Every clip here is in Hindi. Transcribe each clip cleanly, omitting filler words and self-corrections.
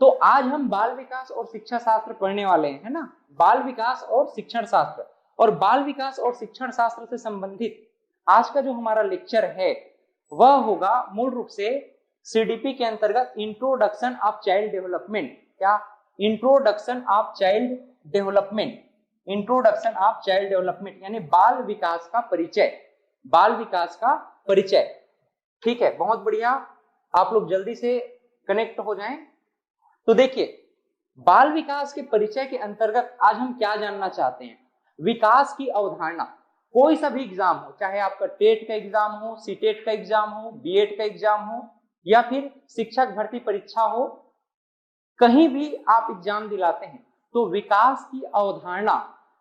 तो आज हम बाल विकास और शिक्षा शास्त्र पढ़ने वाले हैं, है ना। बाल विकास और शिक्षण शास्त्र, और बाल विकास और शिक्षण शास्त्र से संबंधित आज का जो हमारा लेक्चर है वह होगा मूल रूप से सीडीपी के अंतर्गत इंट्रोडक्शन ऑफ चाइल्ड डेवलपमेंट। क्या? Introduction of child development, introduction of child development यानी बाल विकास का परिचय, बाल विकास का परिचय। ठीक है, बहुत बढ़िया, आप लोग जल्दी से कनेक्ट हो जाएं। तो देखिए, बाल विकास के परिचय के अंतर्गत आज हम क्या जानना चाहते हैं? विकास की अवधारणा। कोई सा भी एग्जाम हो, चाहे आपका टेट का एग्जाम हो, सीटेट का एग्जाम हो, बीएड का एग्जाम हो, या फिर शिक्षक भर्ती परीक्षा हो, कहीं भी आप एग्जाम दिलाते हैं तो विकास की अवधारणा,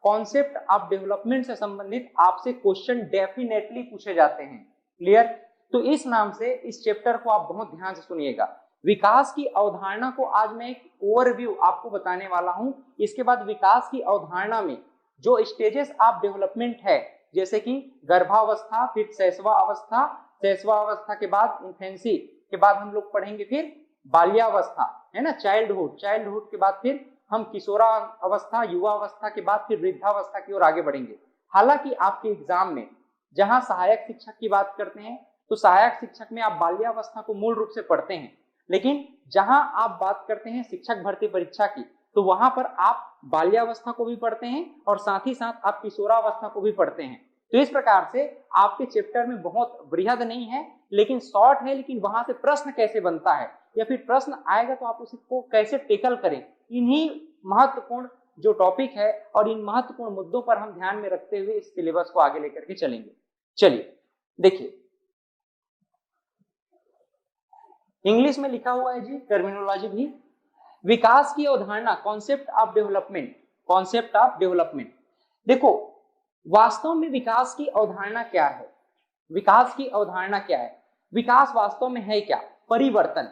कॉन्सेप्ट ऑफ डेवलपमेंट से संबंधित आपसे क्वेश्चन डेफिनेटली पूछे जाते हैं। क्लियर? तो इस नाम से इस चैप्टर को आप बहुत ध्यान से सुनिएगा। विकास की अवधारणा को आज मैं एक ओवरव्यू आपको बताने वाला हूं। इसके बाद विकास की अवधारणा में जो स्टेजेस ऑफ डेवलपमेंट है, जैसे कि गर्भावस्था, फिर शैशवावस्था, शैशवावस्था के बाद इन्फेंसी के बाद हम लोग पढ़ेंगे फिर बाल्यावस्था, है ना, चाइल्डहुड, चाइल्डहुड के बाद फिर हम किशोरावस्था, युवावस्था के बाद फिर वृद्धावस्था की ओर आगे बढ़ेंगे। हालांकि आपके एग्जाम में जहां सहायक शिक्षक की बात करते हैं तो सहायक शिक्षक में आप बाल्यावस्था को मूल रूप से पढ़ते हैं, लेकिन जहां आप बात करते हैं शिक्षक भर्ती परीक्षा की तो वहां पर आप बाल्यावस्था को भी पढ़ते हैं और साथ ही साथ आप किशोरावस्था को भी पढ़ते हैं। तो इस प्रकार से आपके चैप्टर में बहुत बृहद नहीं है लेकिन शॉर्ट है, लेकिन वहां से प्रश्न कैसे बनता है या फिर प्रश्न आएगा तो आप उसको कैसे टेकल करें, इन्हीं महत्वपूर्ण जो टॉपिक है और इन महत्वपूर्ण मुद्दों पर हम ध्यान में रखते हुए इस सिलेबस को आगे लेकर के चलेंगे। चलिए देखिए, इंग्लिश में लिखा हुआ है जी टर्मिनोलॉजी भी। विकास की अवधारणा, concept of development, concept of development. देखो, वास्तव में विकास की अवधारणा क्या है? विकास की अवधारणा क्या है? विकास वास्तव में है क्या? परिवर्तन।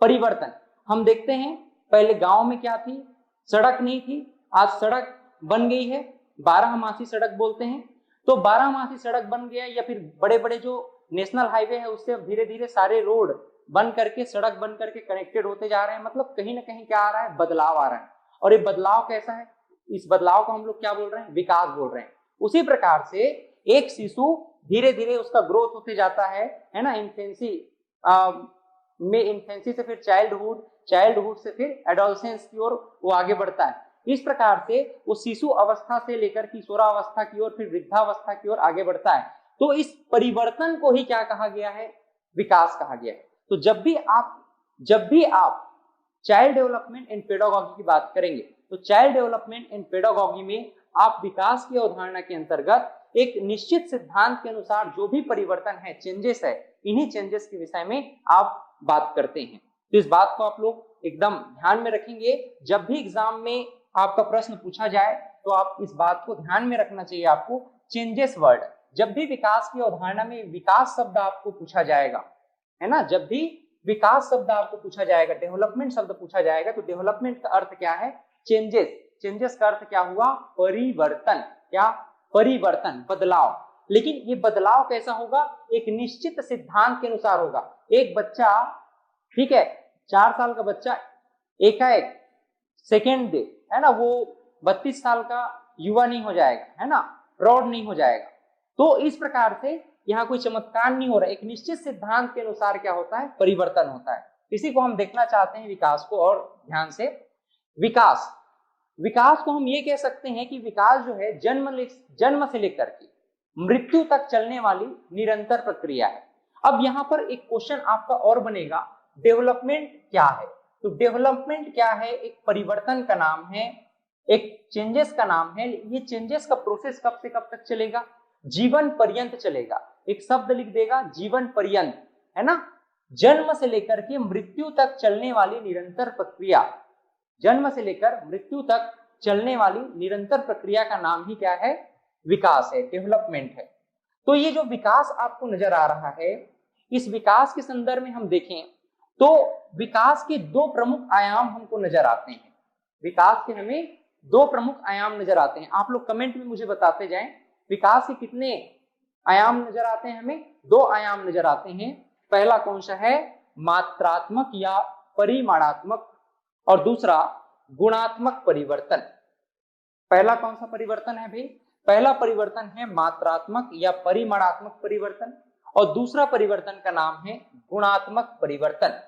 परिवर्तन हम देखते हैं, पहले गांव में क्या थी? सड़क नहीं थी, आज सड़क बन गई है, 12मासी सड़क बोलते हैं। तो 12मासी सड़क बन गया, या फिर बड़े बड़े जो नेशनल हाईवे है उससे धीरे धीरे सारे रोड बन करके, सड़क बन करके कनेक्टेड होते जा रहे हैं। मतलब कहीं ना कहीं क्या आ रहा है? बदलाव आ रहा है। और ये बदलाव कैसा है? इस बदलाव को हम लोग क्या बोल रहे हैं? विकास बोल रहे हैं। उसी प्रकार से एक शिशु धीरे धीरे उसका ग्रोथ होते जाता है ना, इन्फेंसी में, इन्फेंसी से फिर चाइल्डहुड, चाइल्डहुड से फिर एडोलसेंस की ओर वो आगे बढ़ता है। इस प्रकार से वो शिशु अवस्था से लेकर किशोरावस्था की ओर, फिर वृद्धावस्था की ओर आगे बढ़ता है। तो इस परिवर्तन को ही क्या कहा गया है? विकास कहा गया है। तो जब भी आप चाइल्ड डेवलपमेंट एंड पेडागॉजी की बात करेंगे तो चाइल्ड डेवलपमेंट एंड पेडागॉजी में आप विकास की अवधारणा के अंतर्गत एक निश्चित सिद्धांत के अनुसार जो भी परिवर्तन है, चेंजेस है, इन्हीं चेंजेस के विषय में आप बात करते हैं। तो इस बात को आप लोग एकदम ध्यान में रखेंगे। जब भी एग्जाम में आपका प्रश्न पूछा जाए तो आप इस बात को ध्यान में रखना चाहिए आपको, चेंजेस वर्ड। जब भी विकास की अवधारणा में विकास शब्द आपको पूछा जाएगा, है ना, जब भी विकास शब्द आपको पूछा जाएगा, डेवलपमेंट शब्द पूछा जाएगा, तो डेवलपमेंट का अर्थ क्या है? चेंजेस। चेंजेस का अर्थ क्या हुआ? परिवर्तन। क्या? परिवर्तन, बदलाव। लेकिन ये बदलाव कैसा होगा? एक निश्चित सिद्धांत के अनुसार होगा। एक बच्चा, ठीक है, 4 साल का बच्चा एकाएक सेकेंड दे, है ना, वो 32 साल का युवा नहीं हो जाएगा, है ना, प्रौढ़ नहीं हो जाएगा। तो इस प्रकार से यहाँ कोई चमत्कार नहीं हो रहा, एक निश्चित सिद्धांत के अनुसार क्या होता है? परिवर्तन होता है। इसी को हम देखना चाहते हैं विकास को, और ध्यान से। विकास, विकास को हम ये कह सकते हैं कि विकास जो है जन्म से लेकर के मृत्यु तक चलने वाली निरंतर प्रक्रिया है। अब यहाँ पर एक क्वेश्चन आपका और बनेगा, डेवलपमेंट क्या है? तो डेवलपमेंट क्या है? एक परिवर्तन का नाम है, एक चेंजेस का नाम है। ये चेंजेस का प्रोसेस कब से कब तक चलेगा? जीवन पर्यंत चलेगा। एक शब्द लिख देगा, जीवन पर्यंत, है ना, जन्म से लेकर के मृत्यु तक चलने वाली निरंतर प्रक्रिया, जन्म से लेकर मृत्यु तक चलने वाली निरंतर प्रक्रिया का नाम ही क्या है? विकास है, डेवलपमेंट है। तो ये जो विकास आपको नजर आ रहा है, इस विकास के संदर्भ में हम देखें तो विकास के 2 प्रमुख आयाम हमको नजर आते हैं। विकास के हमें 2 प्रमुख आयाम नजर आते हैं। आप लोग कमेंट में मुझे बताते जाएं, विकास के कितने आयाम नजर आते हैं? हमें 2 आयाम नजर आते हैं। पहला कौन सा है? मात्रात्मक या परिमाणात्मक और दूसरा गुणात्मक परिवर्तन। पहला कौन सा परिवर्तन है भाई? पहला परिवर्तन है मात्रात्मक या परिमाणात्मक परिवर्तन और दूसरा परिवर्तन का नाम है गुणात्मक परिवर्तन।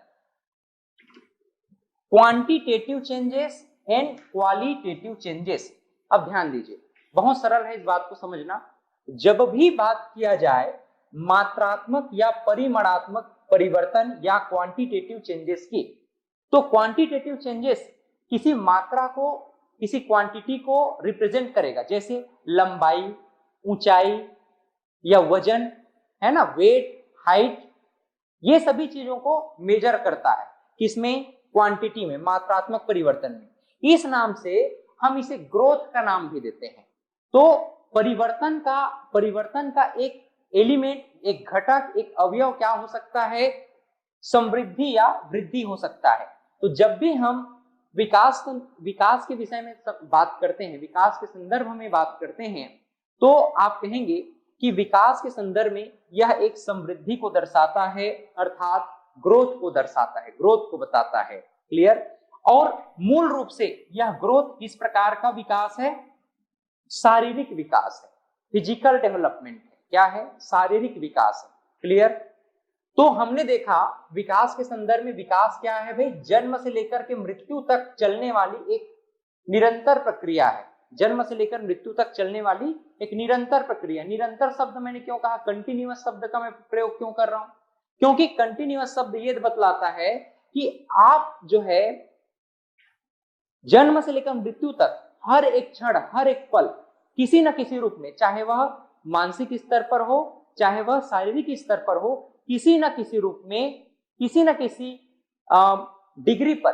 Quantitative changes and qualitative changes. अब ध्यान दीजिए, बहुत सरल है इस बात को समझना। जब भी बात किया जाए मात्रात्मक या परिमाणात्मक परिवर्तन या क्वांटिटेटिव चेंजेस की, तो क्वांटिटेटिव चेंजेस किसी मात्रा को, किसी क्वांटिटी को रिप्रेजेंट करेगा, जैसे लंबाई, ऊंचाई या वजन, है ना, वेट, हाइट, ये सभी चीजों को मेजर करता है। किसमें? क्वांटिटी में, मात्रात्मक परिवर्तन में। इस नाम से हम इसे ग्रोथ का नाम भी देते हैं। तो परिवर्तन का एक एलिमेंट, एक घटक, एक अवयव क्या हो सकता है? समृद्धि या वृद्धि हो सकता है। तो जब भी हम विकास के विषय में बात करते हैं, विकास के संदर्भ में बात करते हैं, तो आप कहेंगे कि विकास के संदर्भ में यह एक समृद्धि को दर्शाता है, अर्थात ग्रोथ को दर्शाता है, ग्रोथ को बताता है। क्लियर? और मूल रूप से यह ग्रोथ किस प्रकार का विकास है? शारीरिक विकास है, फिजिकल डेवलपमेंट है। क्या है? शारीरिक विकास है। क्लियर? तो हमने देखा विकास के संदर्भ में विकास क्या है भाई? जन्म से लेकर के मृत्यु तक चलने वाली एक निरंतर प्रक्रिया है। जन्म से लेकर मृत्यु तक चलने वाली एक निरंतर प्रक्रिया। निरंतर शब्द मैंने क्यों कहा? कंटिन्यूअस शब्द का मैं प्रयोग क्यों कर रहा हूं? क्योंकि कंटिन्यूअस शब्द ये बतलाता है कि आप जो है जन्म से लेकर मृत्यु तक हर एक क्षण, हर एक पल किसी न किसी रूप में, चाहे वह मानसिक स्तर पर हो, चाहे वह शारीरिक स्तर पर हो, किसी न किसी रूप में, किसी न किसी डिग्री पर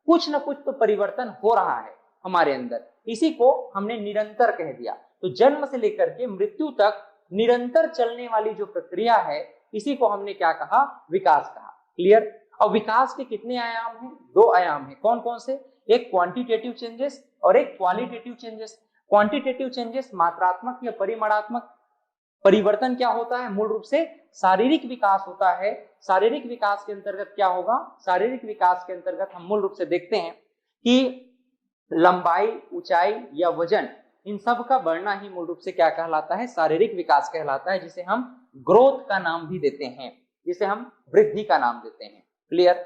कुछ न कुछ तो परिवर्तन हो रहा है हमारे अंदर। इसी को हमने निरंतर कह दिया। तो जन्म से लेकर के मृत्यु तक निरंतर चलने वाली जो प्रक्रिया है, इसी को हमने क्या कहा? विकास कहा। क्लियर? और विकास के कितने आयाम हैं? 2 आयाम हैं। कौन कौन से? एक क्वांटिटेटिव चेंजेस और एक क्वालिटेटिव चेंजेस। क्वांटिटेटिव चेंजेस मात्रात्मक या परिमाणात्मक परिवर्तन क्या होता है? मूल रूप से शारीरिक विकास होता है। शारीरिक विकास के अंतर्गत क्या होगा? शारीरिक विकास के अंतर्गत हम मूल रूप से देखते हैं कि लंबाई, ऊंचाई या वजन, इन सब का बढ़ना ही मूल रूप से क्या कहलाता है? शारीरिक विकास कहलाता है, जिसे हम ग्रोथ का नाम भी देते हैं, जिसे हम वृद्धि का नाम देते हैं। क्लियर?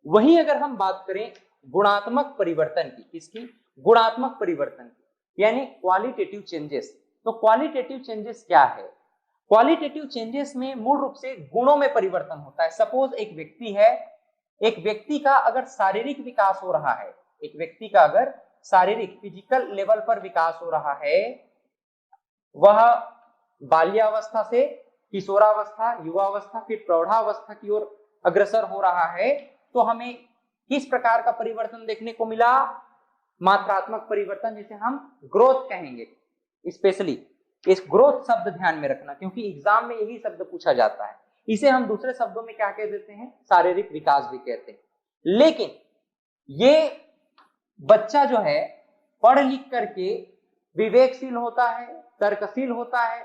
वहीं अगर हम बात करें गुणात्मक परिवर्तन की, किसकी? गुणात्मक परिवर्तन की, यानी क्वालिटेटिव चेंजेस। तो क्वालिटेटिव चेंजेस क्या है? क्वालिटेटिव चेंजेस में मूल रूप से गुणों में परिवर्तन होता है। सपोज एक व्यक्ति है, एक व्यक्ति का अगर शारीरिक विकास हो रहा है, एक व्यक्ति का अगर शारीरिक फिजिकल लेवल पर विकास हो रहा है, वह बाल्यावस्था से किशोरावस्था, युवावस्था, फिर प्रौढ़ावस्था की ओर अग्रसर हो रहा है, तो हमें किस प्रकार का परिवर्तन देखने को मिला? मात्रात्मक परिवर्तन, जिसे हम ग्रोथ कहेंगे। स्पेशली इस ग्रोथ शब्द ध्यान में रखना, क्योंकि एग्जाम में यही शब्द पूछा जाता है। इसे हम दूसरे शब्दों में क्या कह देते हैं? शारीरिक विकास भी कहते हैं। लेकिन ये बच्चा जो है पढ़ लिख करके विवेकशील होता है, तर्कशील होता है,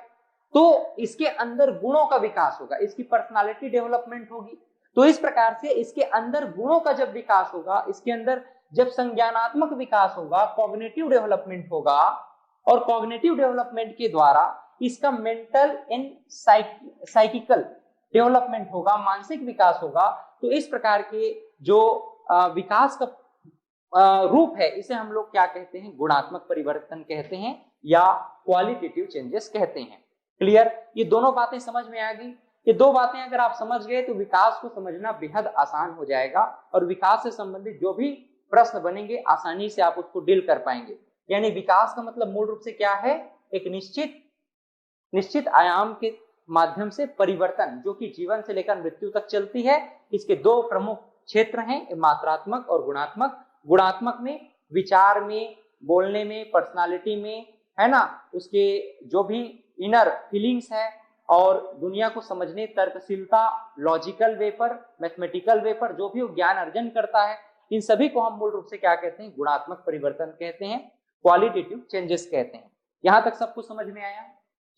तो इसके अंदर गुणों का विकास होगा, इसकी पर्सनालिटी डेवलपमेंट होगी। तो इस प्रकार से इसके अंदर गुणों का जब विकास होगा, इसके अंदर जब संज्ञानात्मक विकास होगा, कॉग्निटिव डेवलपमेंट होगा, और कॉग्निटिव डेवलपमेंट के द्वारा इसका मेंटल एंड साइकिकल डेवलपमेंट होगा, मानसिक विकास होगा। तो इस प्रकार के जो विकास का रूप है, इसे हम लोग क्या कहते हैं? गुणात्मक परिवर्तन कहते हैं या क्वालिटेटिव चेंजेस कहते हैं। क्लियर? ये दोनों बातें समझ में आ गई। ये 2 बातें अगर आप समझ गए तो विकास को समझना बेहद आसान हो जाएगा, और विकास से संबंधित जो भी प्रश्न बनेंगे आसानी से आप उसको डील कर पाएंगे। यानी विकास का मतलब मूल रूप से क्या है? एक निश्चित आयाम के माध्यम से परिवर्तन, जो कि जीवन से लेकर मृत्यु तक चलती है। इसके 2 प्रमुख क्षेत्र हैं, मात्रात्मक और गुणात्मक। गुणात्मक में विचार में, बोलने में, पर्सनालिटी में, है ना, उसके जो भी इनर फीलिंग्स है, और दुनिया को समझने, तर्कशीलता, लॉजिकल वे पर, मैथमेटिकल वे पर जो भी वो ज्ञान अर्जन करता है, इन सभी को हम मूल रूप से क्या कहते हैं? गुणात्मक परिवर्तन कहते हैं, क्वालिटेटिव चेंजेस कहते हैं। यहां तक सब कुछ समझ में आया?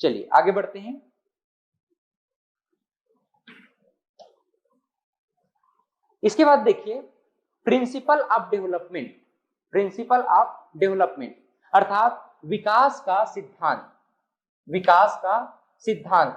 चलिए आगे बढ़ते हैं। इसके बाद देखिए principle of development, principle of development अर्थात विकास का सिद्धांत, विकास का सिद्धांत।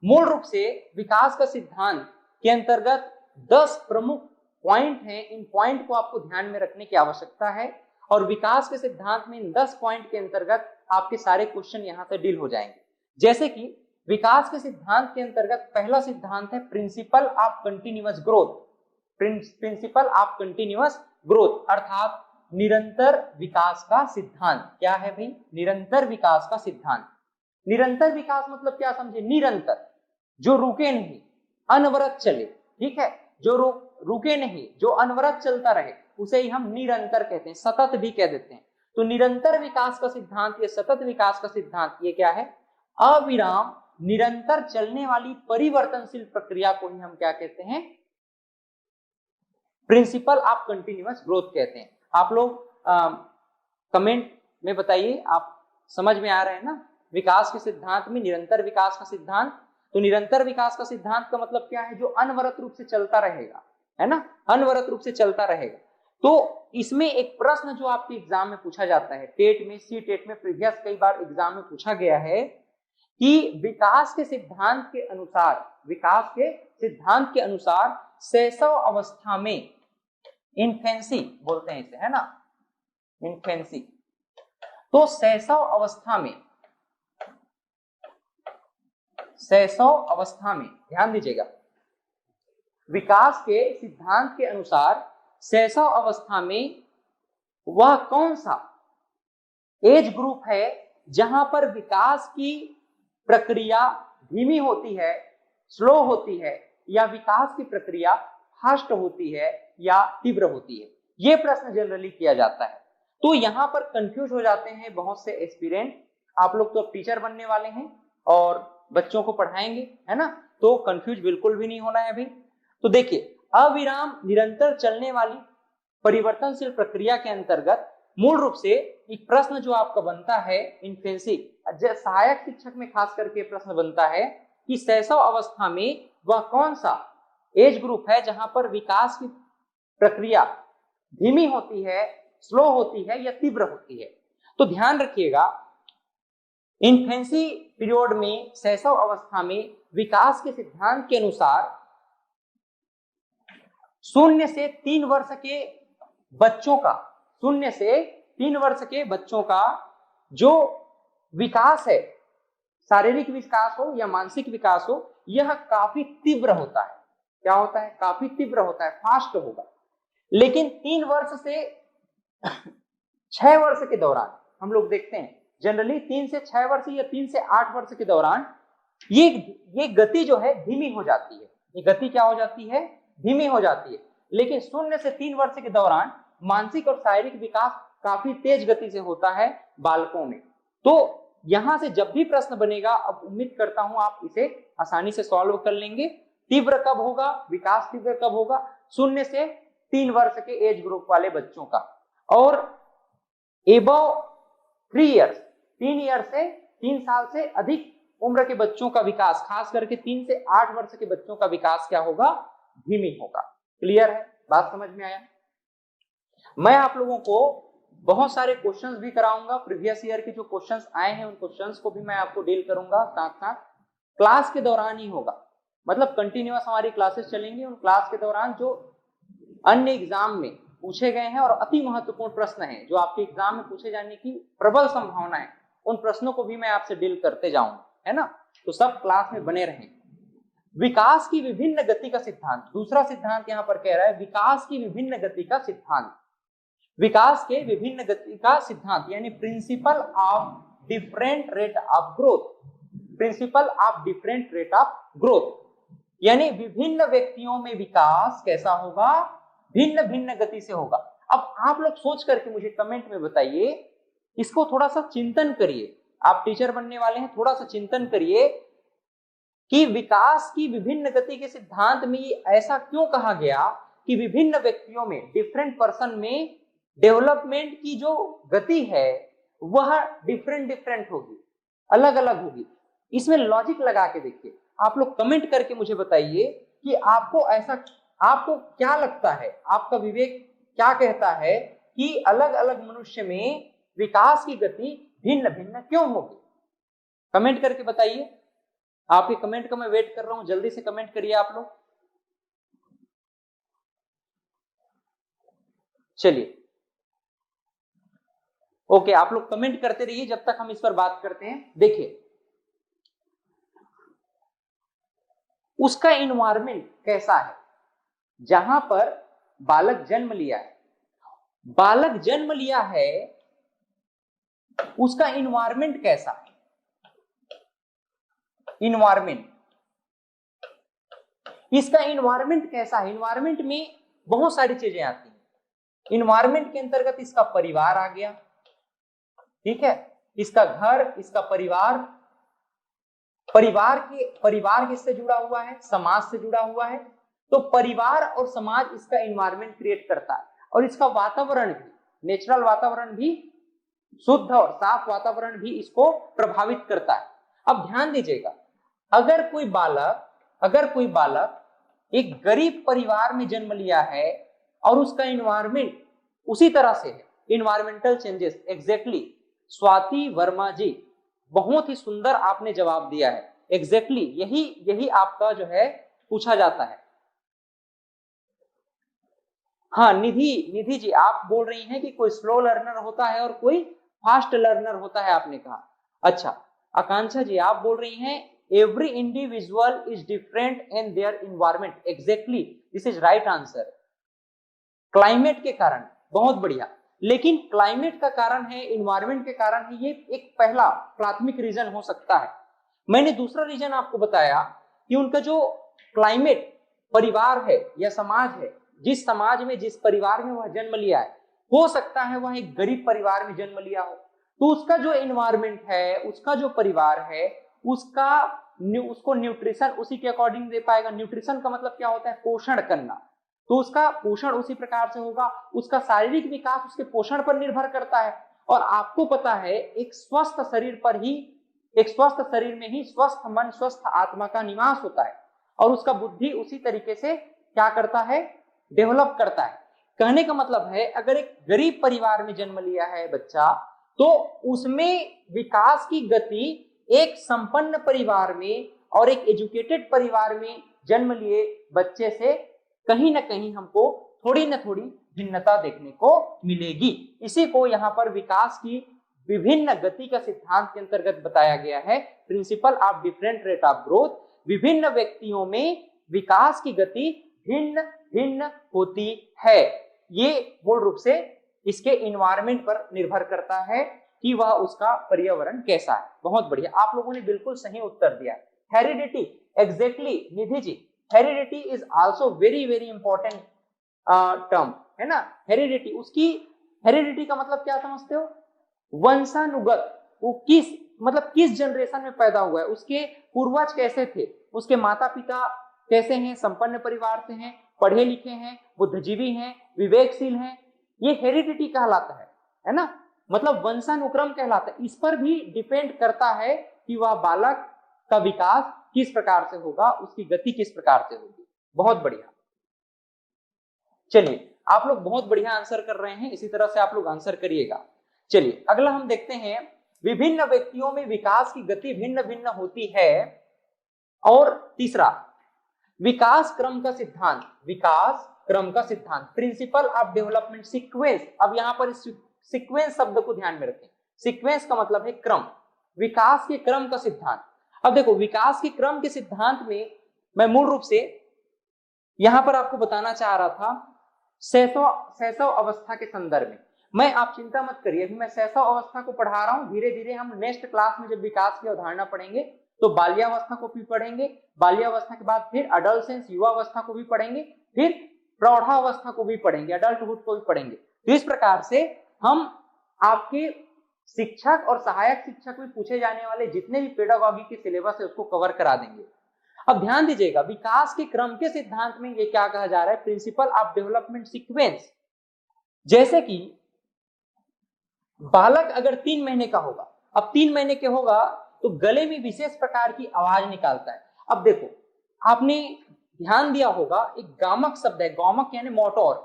मूल रूप से विकास का सिद्धांत के अंतर्गत 10 प्रमुख पॉइंट हैं। इन पॉइंट को आपको ध्यान में रखने की आवश्यकता है और विकास के सिद्धांत में इन 10 पॉइंट के अंतर्गत आपके सारे क्वेश्चन यहां से डील हो जाएंगे। जैसे कि विकास के सिद्धांत के अंतर्गत पहला सिद्धांत है principle of continuous growth, principle of continuous growth अर्थात निरंतर विकास का सिद्धांत। क्या है भाई? निरंतर विकास का सिद्धांत। निरंतर विकास मतलब क्या समझे? निरंतर, जो रुके नहीं, अनवरत चले, ठीक है, जो रुके नहीं, जो अनवरत चलता रहे, उसे ही हम निरंतर कहते हैं, सतत भी कह देते हैं। तो निरंतर विकास का सिद्धांत, ये सतत विकास का सिद्धांत, ये क्या है? अविराम निरंतर चलने वाली परिवर्तनशील प्रक्रिया को ही हम क्या कहते हैं? प्रिंसिपल ऑफ कंटिन्यूअस ग्रोथ कहते हैं। आप लोग कमेंट में बताइए, आप समझ में आ रहे हैं ना? विकास के सिद्धांत में निरंतर विकास का सिद्धांत, तो निरंतर विकास का सिद्धांत का मतलब क्या है? जो अनवरत रूप से चलता रहेगा, है ना, अनवरत रूप से चलता रहेगा। तो इसमें एक प्रश्न जो आपके एग्जाम में पूछा जाता है, टेट में, सी टेट में, प्रीवियस कई बार एग्जाम में पूछा गया है कि विकास के सिद्धांत के अनुसार, विकास के सिद्धांत के अनुसार शैशव अवस्था में, इन्फेंसी बोलते हैं इसे, है ना, इन्फेंसी, तो शैशव अवस्था में, शैशव अवस्था में ध्यान दीजिएगा, विकास के सिद्धांत के अनुसार शैशव अवस्था में वह कौन सा एज ग्रुप है जहां पर विकास की प्रक्रिया धीमी होती है, स्लो होती है, या विकास की प्रक्रिया फास्ट होती है या तीव्र होती है? यह प्रश्न जनरली किया जाता है। तो यहां पर कंफ्यूज हो जाते हैं बहुत से एस्पिरेंट। आप लोग तो अब टीचर बनने वाले हैं और बच्चों को पढ़ाएंगे, है ना, तो कंफ्यूज बिल्कुल भी नहीं होना है अभी। तो देखिए, अविराम निरंतर चलने वाली परिवर्तनशील प्रक्रिया के अंतर्गत मूल रूप से एक प्रश्न जो आपका बनता है इन्फेंसी, सहायक शिक्षक में खास करके प्रश्न बनता है कि शैशव अवस्था में वह कौन सा एज ग्रुप है जहां पर विकास की प्रक्रिया धीमी होती है, स्लो होती है या तीव्र होती है? तो ध्यान रखिएगा, इन्फेंसी पीरियड में, शैशव अवस्था में विकास के सिद्धांत के अनुसार 0 से 3 वर्ष के बच्चों का, 0 से 3 वर्ष के बच्चों का जो विकास है, शारीरिक विकास हो या मानसिक विकास हो, यह काफी तीव्र होता है। क्या होता है? काफी तीव्र होता है, फास्ट होगा। लेकिन 3 वर्ष से 6 वर्ष के दौरान हम लोग देखते हैं जनरली 3 से 6 वर्ष या 3 से 8 वर्ष के दौरान ये गति जो है धीमी हो जाती है। ये गति क्या हो जाती है? धीमी हो जाती है। लेकिन 0 से 3 वर्ष के दौरान मानसिक और शारीरिक विकास काफी तेज गति से होता है बालकों में। तो यहां से जब भी प्रश्न बनेगा, अब उम्मीद करता हूं आप इसे आसानी से सॉल्व कर लेंगे। तीव्र कब होगा? विकास तीव्र कब होगा? 0 से 3 वर्ष के एज ग्रुप वाले बच्चों का। और एबव 3 ईयर्स, 3 ईयर से 3 साल से अधिक उम्र के बच्चों का विकास, खास करके 3 से 8 वर्ष के बच्चों का विकास क्या होगा? धीमी होगा। क्लियर है? बात समझ में आया? मैं आप लोगों को बहुत सारे क्वेश्चंस भी कराऊंगा। प्रीवियस ईयर के जो क्वेश्चंस आए हैं उन क्वेश्चंस को भी मैं आपको डील करूंगा, साथ साथ क्लास के दौरान ही होगा। मतलब कंटिन्यूअस हमारी क्लासेस चलेंगी, उन क्लास के दौरान जो अन्य एग्जाम में पूछे गए हैं और अति महत्वपूर्ण प्रश्न हैं जो आपके एग्जाम में पूछे जाने की प्रबल संभावना है, उन प्रश्नों को भी मैं आपसे डील करते जाऊंगा, है ना। तो सब क्लास में बने रहें। विकास की विभिन्न गति का सिद्धांत, दूसरा सिद्धांत यहां पर कह रहा है विकास की विभिन्न गति का सिद्धांत। विकास के विभिन्न गति का सिद्धांत यानी principle of different rate of growth, principle of different rate of growth, यानी विभिन्न व्यक्तियों में विकास कैसा होगा? भिन्न भिन्न गति से होगा। अब आप लोग सोच करके मुझे कमेंट में बताइए, इसको थोड़ा सा चिंतन करिए। आप टीचर बनने वाले हैं, थोड़ा सा चिंतन करिए कि विकास की विभिन्न गति के सिद्धांत में ऐसा क्यों कहा गया कि विभिन्न व्यक्तियों में, डिफरेंट पर्सन में डेवलपमेंट की जो गति है वह डिफरेंट होगी, अलग अलग होगी। इसमें लॉजिक लगा के देखिए। आप लोग कमेंट करके मुझे बताइए कि आपको क्या लगता है, आपका विवेक क्या कहता है कि अलग अलग मनुष्य में विकास की गति भिन्न भिन्न क्यों होगी? कमेंट करके बताइए। आपके कमेंट का मैं वेट कर रहा हूं, जल्दी से कमेंट करिए आप लोग। चलिए ओके, आप लोग कमेंट करते रहिए जब तक हम इस पर बात करते हैं। देखिए उसका इन्वायरमेंट कैसा है जहां पर बालक जन्म लिया है। बालक जन्म लिया है उसका इन्वायरमेंट कैसा है? इन्वायरमेंट, इसका इन्वायरमेंट कैसा है? इन्वायरमेंट में बहुत सारी चीजें आती हैं। इन्वायरमेंट के अंतर्गत इसका परिवार आ गया, ठीक है, इसका घर, इसका परिवार, परिवार किससे जुड़ा हुआ है? समाज से जुड़ा हुआ है। तो परिवार और समाज इसका इन्वायरमेंट क्रिएट करता है, और इसका वातावरण भी, नेचुरल वातावरण भी, शुद्ध और साफ वातावरण भी इसको प्रभावित करता है। अब ध्यान दीजिएगा, अगर कोई बालक एक गरीब परिवार में जन्म लिया है और उसका इन्वायरमेंट उसी तरह से है, environmental changes, exactly Swati Varma ji, बहुत ही सुंदर आपने जवाब दिया है। एग्जैक्टली यही आपका जो है पूछा जाता है। हाँ निधि जी, आप बोल रही हैं कि कोई स्लो लर्नर होता है और कोई फास्ट लर्नर होता है, आपने कहा। अच्छा, आकांक्षा जी आप बोल रही हैं every individual is different in their environment. Exactly, this is right answer. Climate के कारण, बहुत बढ़िया। लेकिन क्लाइमेट का कारण है, इन्वायरमेंट के कारण है, ये एक पहला प्राथमिक रीजन हो सकता है। मैंने दूसरा रीजन आपको बताया कि उनका जो क्लाइमेट, परिवार है या समाज है, जिस समाज में, जिस परिवार में वह जन्म लिया है, हो सकता है वह एक गरीब परिवार में जन्म लिया हो, तो उसका जो इन्वायरमेंट है, उसका जो परिवार है, उसको न्यूट्रिशन उसी के अकॉर्डिंग दे पाएगा। न्यूट्रिशन का मतलब क्या होता है? पोषण करना। तो उसका पोषण उसी प्रकार से होगा, उसका शारीरिक विकास उसके पोषण पर निर्भर करता है। और आपको पता है एक स्वस्थ शरीर में ही स्वस्थ मन, स्वस्थ आत्मा का निवास होता है, और उसका बुद्धि उसी तरीके से क्या करता है? डेवलप करता है। कहने का मतलब है अगर एक गरीब परिवार में जन्म लिया है बच्चा, तो उसमें विकास की गति एक संपन्न परिवार में और एक एजुकेटेड परिवार में जन्म लिए बच्चे से कहीं ना कहीं हमको थोड़ी ना थोड़ी भिन्नता देखने को मिलेगी। इसी को यहाँ पर विकास की विभिन्न गति का सिद्धांत के अंतर्गत बताया गया है, principle of different rate of growth. विभिन्न व्यक्तियों में विकास की गति भिन्न भिन्न होती है। ये मूल रूप से इसके इन्वायरमेंट पर निर्भर करता है कि वह उसका पर्यावरण कैसा है। बहुत बढ़िया, आप लोगों ने बिल्कुल सही उत्तर दिया। Heredity, exactly Nidhi ji, heredity is also very very important term, है ना। हेरिडिटी, उसकी हेरिडिटी का मतलब क्या समझते हो? वंशानुगत, वो किस जनरेशन में पैदा हुआ है, उसके पूर्वज कैसे थे, उसके माता पिता कैसे हैं, संपन्न परिवार से हैं, पढ़े लिखे हैं, बुद्धिजीवी हैं, विवेकशील हैं, ये हेरिडिटी कहलाता है ना। मतलब वंशानुक्रम कहलाता है। इस पर भी डिपेंड करता है कि वह बालक का विकास किस प्रकार से होगा, उसकी गति किस प्रकार से होगी। बहुत बढ़िया, चलिए आप लोग बहुत बढ़िया आंसर कर रहे हैं, इसी तरह से आप लोग आंसर करिएगा। चलिए अगला हम देखते हैं, विभिन्न व्यक्तियों में विकास की गति भिन्न भिन्न होती है। और तीसरा, विकास क्रम का सिद्धांत, विकास क्रम का सिद्धांत, प्रिंसिपल ऑफ डेवलपमेंट सीक्वेंस। अब यहां पर सीक्वेंस शब्द को ध्यान में रखें। सीक्वेंस का मतलब है क्रम, विकास के क्रम का सिद्धांत। अब देखो, विकास के क्रम के सिद्धांत में मैं मूल रूप से यहां पर आपको बताना चाह रहा था शैशव अवस्था के संदर्भ में। मैं, आप चिंता मत करिए, अभी मैं शैशव अवस्था को पढ़ा रहा हूं। धीरे धीरे हम नेक्स्ट क्लास में जब विकास की अवधारणा पढ़ेंगे तो बाल्यावस्था को भी पढ़ेंगे, बाल्यावस्था के बाद फिर अडल्सेंस, युवावस्था को भी पढ़ेंगे, फिर प्रौढ़ावस्था को भी पढ़ेंगे, अडल्टहुड को भी पढ़ेंगे। तो इस प्रकार से हम आपके शिक्षक और सहायक शिक्षक में पूछे जाने वाले जितने भी पेडागॉजी के सिलेबस है उसको कवर करा देंगे। अब ध्यान दीजिएगा, विकास के क्रम के सिद्धांत में ये क्या कहा जा रहा है? Principle of development sequence. जैसे कि बालक अगर 3 महीने का होगा, अब 3 महीने के होगा तो गले में विशेष प्रकार की आवाज निकालता है। अब देखो, आपने ध्यान दिया होगा, एक गामक शब्द है, गामक यानी मोटोर,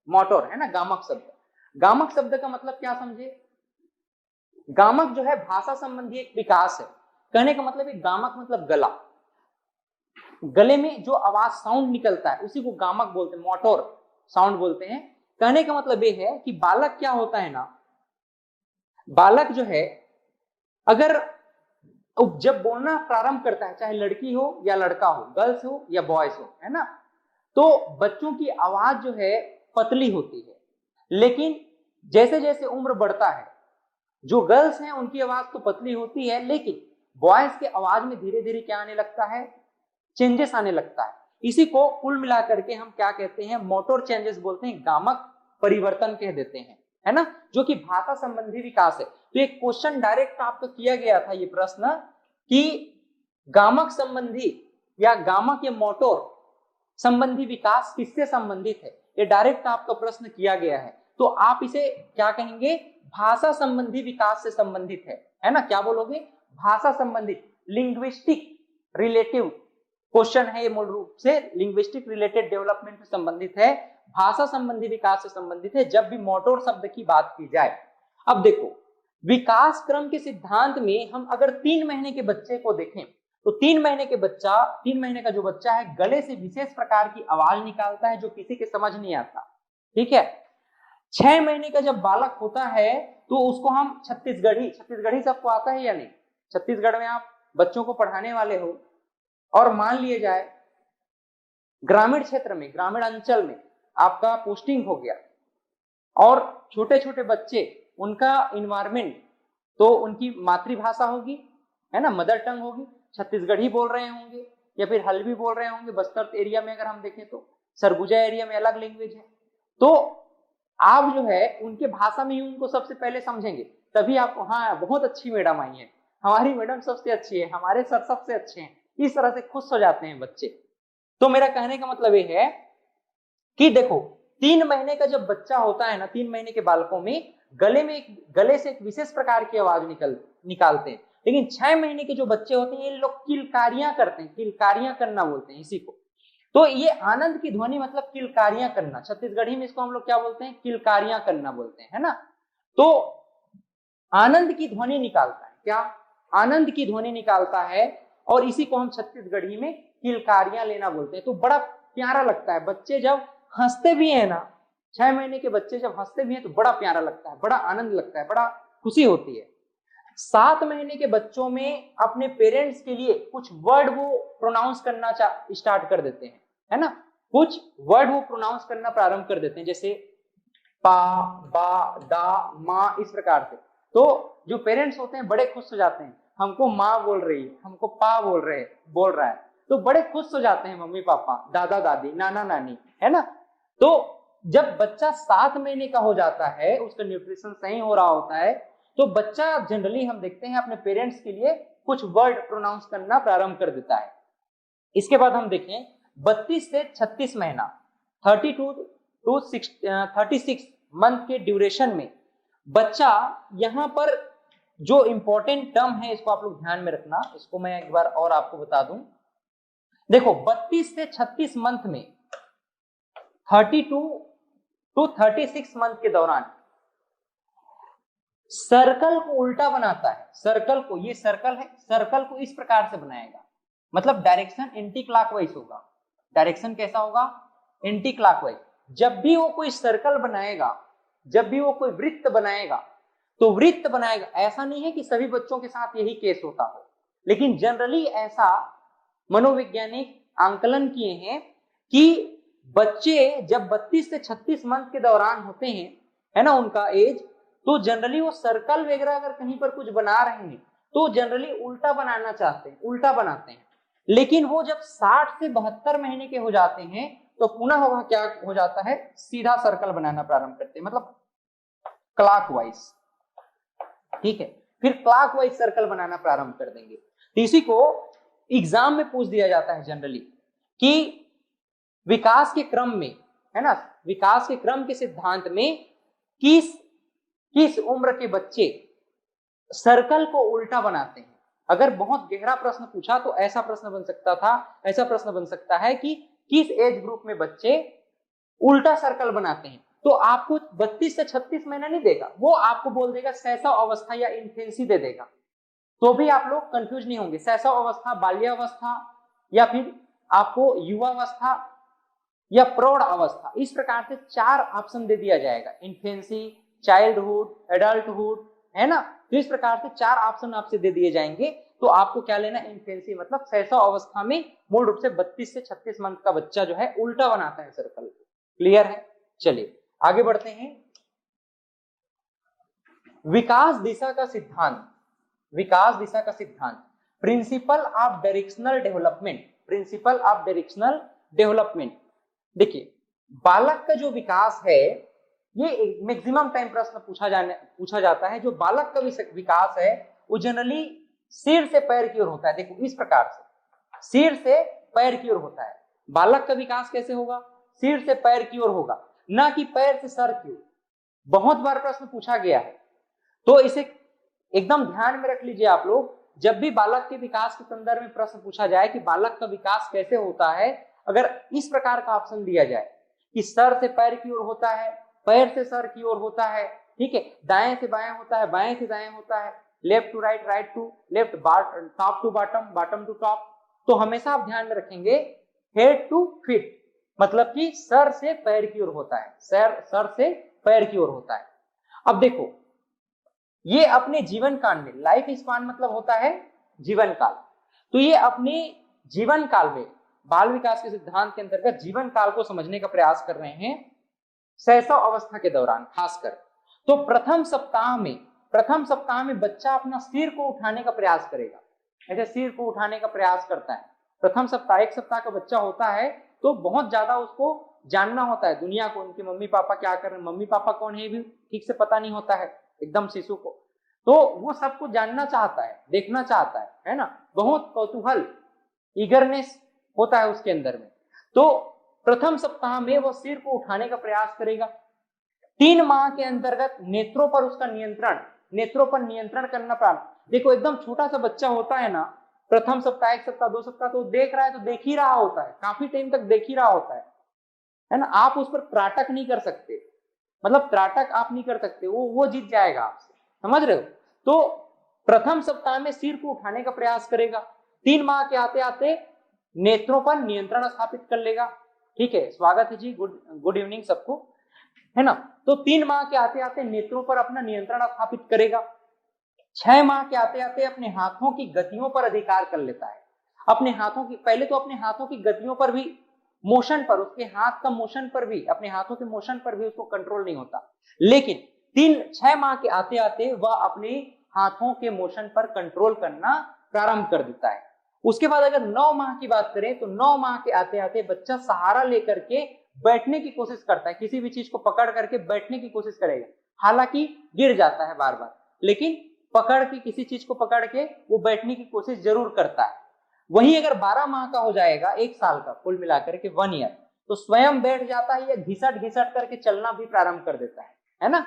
मोटर है ना, गामक शब्द। गामक शब्द का मतलब क्या समझे? गामक जो है भाषा संबंधी एक विकास है। कहने का मतलब है गामक मतलब गला, गले में जो आवाज साउंड निकलता है उसी को गामक बोलते हैं, मोटर साउंड बोलते हैं। कहने का मतलब ये है कि बालक क्या होता है ना, बालक जो है अगर जब बोलना प्रारंभ करता है, चाहे लड़की हो या लड़का हो, गर्ल्स हो या बॉयज हो, है ना, तो बच्चों की आवाज जो है पतली होती है। लेकिन जैसे जैसे उम्र बढ़ता है, जो गर्ल्स हैं उनकी आवाज तो पतली होती है, लेकिन बॉयज के आवाज में धीरे धीरे क्या आने लगता है, चेंजेस आने लगता है। इसी को कुल मिलाकर के हम क्या कहते हैं, मोटर चेंजेस बोलते हैं, गामक परिवर्तन कह देते हैं, है ना, जो कि भाषा संबंधी विकास है। तो एक क्वेश्चन डायरेक्ट आपको किया गया था ये प्रश्न कि गामक संबंधी या गामक या मोटर संबंधी विकास किससे संबंधित है, ये डायरेक्ट आपका प्रश्न किया गया है। तो आप इसे क्या कहेंगे, भाषा संबंधी विकास से संबंधित है ना, क्या बोलोगे, भाषा संबंधित, लिंग्विस्टिक रिलेटिव क्वेश्चन है ये, मूल रूप से लिंग्विस्टिक रिलेटेड डेवलपमेंट से संबंधित है, भाषा संबंधी विकास से संबंधित है जब भी मोटर शब्द की बात की जाए। अब देखो, विकास क्रम के सिद्धांत में हम अगर 3 महीने के बच्चे को देखें तो 3 महीने का जो बच्चा है गले से विशेष प्रकार की आवाज निकालता है जो किसी के समझ नहीं आता, ठीक है। 6 महीने का जब बालक होता है तो उसको हम छत्तीसगढ़ी सबको आता है या नहीं, छत्तीसगढ़ में आप बच्चों को पढ़ाने वाले हो और मान लिए जाए ग्रामीण क्षेत्र में, ग्रामीण अंचल में आपका पोस्टिंग हो गया और छोटे छोटे बच्चे, उनका इन्वायरमेंट तो उनकी मातृभाषा होगी, है ना, मदर टंग होगी, छत्तीसगढ़ी बोल रहे होंगे या फिर हल्बी बोल रहे होंगे। बस्तर एरिया में अगर हम देखें तो सरगुजा एरिया में अलग लैंग्वेज है। तो आप जो है उनके भाषा में ही उनको सबसे पहले समझेंगे, तभी आपको हाँ बहुत अच्छी मैडम आई है, हमारी मैडम सबसे अच्छी है, हमारे सर सबसे अच्छे हैं, इस तरह से खुश हो जाते हैं बच्चे। तो मेरा कहने का मतलब ये है कि देखो 3 महीने का जब बच्चा होता है ना, 3 महीने के बालकों में गले से एक विशेष प्रकार की आवाज निकालते हैं। लेकिन 6 महीने के जो बच्चे होते हैं ये लोग किलकारियां करते हैं, किलकारियां करना बोलते हैं इसी को। तो ये आनंद की ध्वनि मतलब किलकारियां करना, छत्तीसगढ़ी में इसको हम लोग क्या बोलते हैं, किलकारियां करना बोलते हैं, है ना। तो आनंद की ध्वनि निकालता है, क्या, आनंद की ध्वनि निकालता है, और इसी को हम छत्तीसगढ़ी में किलकारियां लेना बोलते हैं। तो बड़ा प्यारा लगता है, बच्चे जब हंसते भी है ना, 6 महीने के बच्चे जब हंसते भी हैं तो बड़ा प्यारा लगता है, बड़ा आनंद लगता है, बड़ा खुशी होती है। 7 महीने के बच्चों में अपने पेरेंट्स के लिए कुछ वर्ड वो प्रोनाउंस करना स्टार्ट कर देते हैं, है ना, कुछ वर्ड वो प्रोनाउंस करना प्रारंभ कर देते हैं, जैसे पा, बा, दा, माँ, इस प्रकार से। तो जो पेरेंट्स होते हैं बड़े खुश हो जाते हैं, हमको माँ बोल रही है, हमको पा बोल रहा है, तो बड़े खुश हो जाते हैं मम्मी पापा, दादा दादी, नाना नानी, है ना। तो जब बच्चा 7 महीने का हो जाता है, उसका न्यूट्रिशन सही हो रहा होता है, तो बच्चा जनरली हम देखते हैं अपने पेरेंट्स के लिए कुछ वर्ड प्रोनाउंस करना प्रारंभ कर देता है। इसके बाद हम देखें 32 से 36 महीना, 32 टू 36 मंथ के ड्यूरेशन में बच्चा, यहां पर जो इंपॉर्टेंट टर्म है इसको आप लोग ध्यान में रखना, इसको मैं एक बार और आपको बता दूं। देखो 32 से 36 मंथ में 32 टू 36 मंथ के दौरान सर्कल को उल्टा बनाता है, सर्कल को, ये सर्कल है, सर्कल को इस प्रकार से बनाएगा, मतलब डायरेक्शन एंटी क्लॉकवाइज होगा। डायरेक्शन कैसा होगा, एंटी क्लॉकवाइज। जब भी वो कोई सर्कल बनाएगा, जब भी वो कोई वृत्त बनाएगा, तो वृत्त बनाएगा, ऐसा नहीं है कि सभी बच्चों के साथ यही केस होता हो, लेकिन जनरली ऐसा मनोवैज्ञानिक आंकलन किए हैं कि बच्चे जब 32 से 36 मंथ के दौरान होते हैं, है ना, उनका एज, तो जनरली वो सर्कल वगैरह अगर कहीं पर कुछ बना रहे हैं तो जनरली उल्टा बनाना चाहते हैं, उल्टा बनाते हैं। लेकिन वो जब 60 से 72 महीने के हो जाते हैं तो पुनः वह क्या हो जाता है, सीधा सर्कल बनाना प्रारंभ करते हैं, मतलब क्लॉकवाइज, ठीक है, फिर क्लॉकवाइज सर्कल बनाना प्रारंभ कर देंगे। तो इसी को एग्जाम में पूछ दिया जाता है जनरली कि विकास के क्रम में, है ना, विकास के क्रम के सिद्धांत में किस उम्र के बच्चे सर्कल को उल्टा बनाते हैं। अगर बहुत गहरा प्रश्न पूछा तो ऐसा प्रश्न बन सकता है कि किस एज ग्रुप में बच्चे उल्टा सर्कल बनाते हैं। तो आपको 32 से 36 महीना नहीं देगा, वो आपको बोल देगा शैशव अवस्था या इन्फेंसी दे देगा। तो भी आप लोग कंफ्यूज नहीं होंगे, शैशव अवस्था, बाल्यावस्था, या फिर आपको युवावस्था या प्रौढ़ अवस्था, इस प्रकार से 4 ऑप्शन दे दिया जाएगा, इन्फेंसी, चाइल्डहुड, एडल्टहुड, है ना। तो इस प्रकार से 4 ऑप्शन आपसे दे दिए जाएंगे। तो आपको क्या लेना, इन्फेंसी मतलब शैशव अवस्था में मूल रूप से 32 से 36 मंथ का बच्चा जो है उल्टा बनाता है सर्कल। क्लियर है? चलिए आगे बढ़ते हैं। विकास दिशा का सिद्धांत, विकास दिशा का सिद्धांत, principle of directional development, principal of directional development. देखिए बालक का जो विकास है, ये मैक्सिमम टाइम प्रश्न पूछा जाता है। जो बालक का विकास है वो जनरली सिर से पैर की ओर होता है। देखो इस प्रकार से सिर से पैर की ओर होता है। बालक का विकास कैसे होगा? सिर से पैर की ओर होगा, ना कि पैर से सर की ओर। बहुत बार प्रश्न पूछा गया है, तो इसे एकदम ध्यान में रख लीजिए आप लोग। जब भी बालक के विकास के संदर्भ में प्रश्न पूछा जाए कि बालक का विकास कैसे होता है, अगर इस प्रकार का ऑप्शन दिया जाए कि सर से पैर की ओर होता है, पैर से सर की ओर होता है, ठीक है, दाएं से बाएं होता है, बाएं से दाएं होता है, left to right, right to left, top to bottom, bottom to top, तो हमेशा आप ध्यान में रखेंगे हेड टू फीट, मतलब कि सर से पैर की ओर होता है, सर से पैर की ओर होता है। अब देखो ये अपने जीवन काल में, लाइफ स्पान मतलब होता है जीवन काल, तो ये अपने जीवन काल में बाल विकास के सिद्धांत के अंतर्गत जीवन काल को समझने का प्रयास कर रहे हैं शैशव अवस्था के दौरान खासकर। तो प्रथम सप्ताह में बच्चा अपना सिर को उठाने का प्रयास करेगा, ऐसे सिर को उठाने का प्रयास करता है। प्रथम सप्ताह, 1 सप्ताह का बच्चा होता है तो बहुत ज्यादा उसको जानना होता है दुनिया को, उनके मम्मी पापा क्या कर रहे हैं, मम्मी पापा कौन है भी ठीक से पता नहीं होता है एकदम शिशु को, तो वो सबको जानना चाहता है, देखना चाहता है ना, बहुत कौतूहल, ईगरनेस होता है उसके अंदर में। तो प्रथम सप्ताह में वो सिर को उठाने का प्रयास करेगा। 3 माह के अंतर्गत नेत्रों पर उसका नियंत्रण करना प्रारंभ। देखो एकदम छोटा सा बच्चा होता है ना, प्रथम सप्ताह, 1 सप्ताह, 2 सप्ताह तो देख रहा है, तो देख ही रहा होता है, काफी टाइम तक देख ही रहा होता है ना। आप उस पर त्राटक नहीं कर सकते, मतलब त्राटक आप नहीं कर सकते, वो जीत जाएगा आपसे, समझ रहे हो। तो प्रथम सप्ताह में सिर को उठाने का प्रयास करेगा, 3 माह के आते आते नेत्रों पर नियंत्रण स्थापित कर लेगा। ठीक है, स्वागत है जी, गुड इवनिंग सबको, है ना। तो 3 माह के आते आते नेत्रों पर अपना नियंत्रण स्थापित करेगा। 6 माह के आते आते अपने हाथों की गतियों पर अधिकार कर लेता है। अपने हाथों की, पहले तो अपने हाथों की गतियों पर भी, मोशन पर, उसके हाथ का मोशन पर भी, अपने हाथों के मोशन पर भी उसको कंट्रोल नहीं होता, लेकिन 6 माह के आते आते वह अपने हाथों के मोशन पर कंट्रोल करना प्रारंभ कर देता है। उसके बाद अगर 9 माह की बात करें तो 9 माह के आते आते बच्चा सहारा लेकर के बैठने की कोशिश करता है, किसी भी चीज को पकड़ करके बैठने की कोशिश करेगा, हालांकि गिर जाता है बार बार, लेकिन पकड़ के, किसी चीज को पकड़ के वो बैठने की कोशिश जरूर करता है। वहीं अगर 12 माह का हो जाएगा, 1 साल का कुल मिलाकर के 1 ईयर, तो स्वयं बैठ जाता है या घिसट घिसट करके चलना भी प्रारंभ कर देता है ना।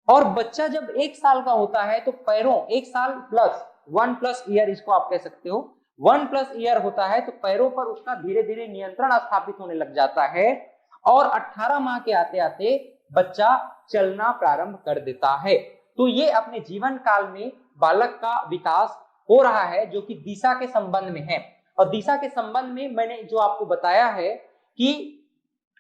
और बच्चा जब 1 साल का होता है तो पैरों, 1 साल प्लस 1+ ईयर इसको आप कह सकते हो, 1+ ईयर होता है, तो पैरों पर उसका धीरे धीरे नियंत्रण स्थापित होने लग जाता है। और 18 माह के आते आते बच्चा चलना प्रारंभ कर देता है। तो ये अपने जीवन काल में बालक का विकास हो रहा है, जो कि दिशा के संबंध में है। और दिशा के संबंध में मैंने जो आपको बताया है कि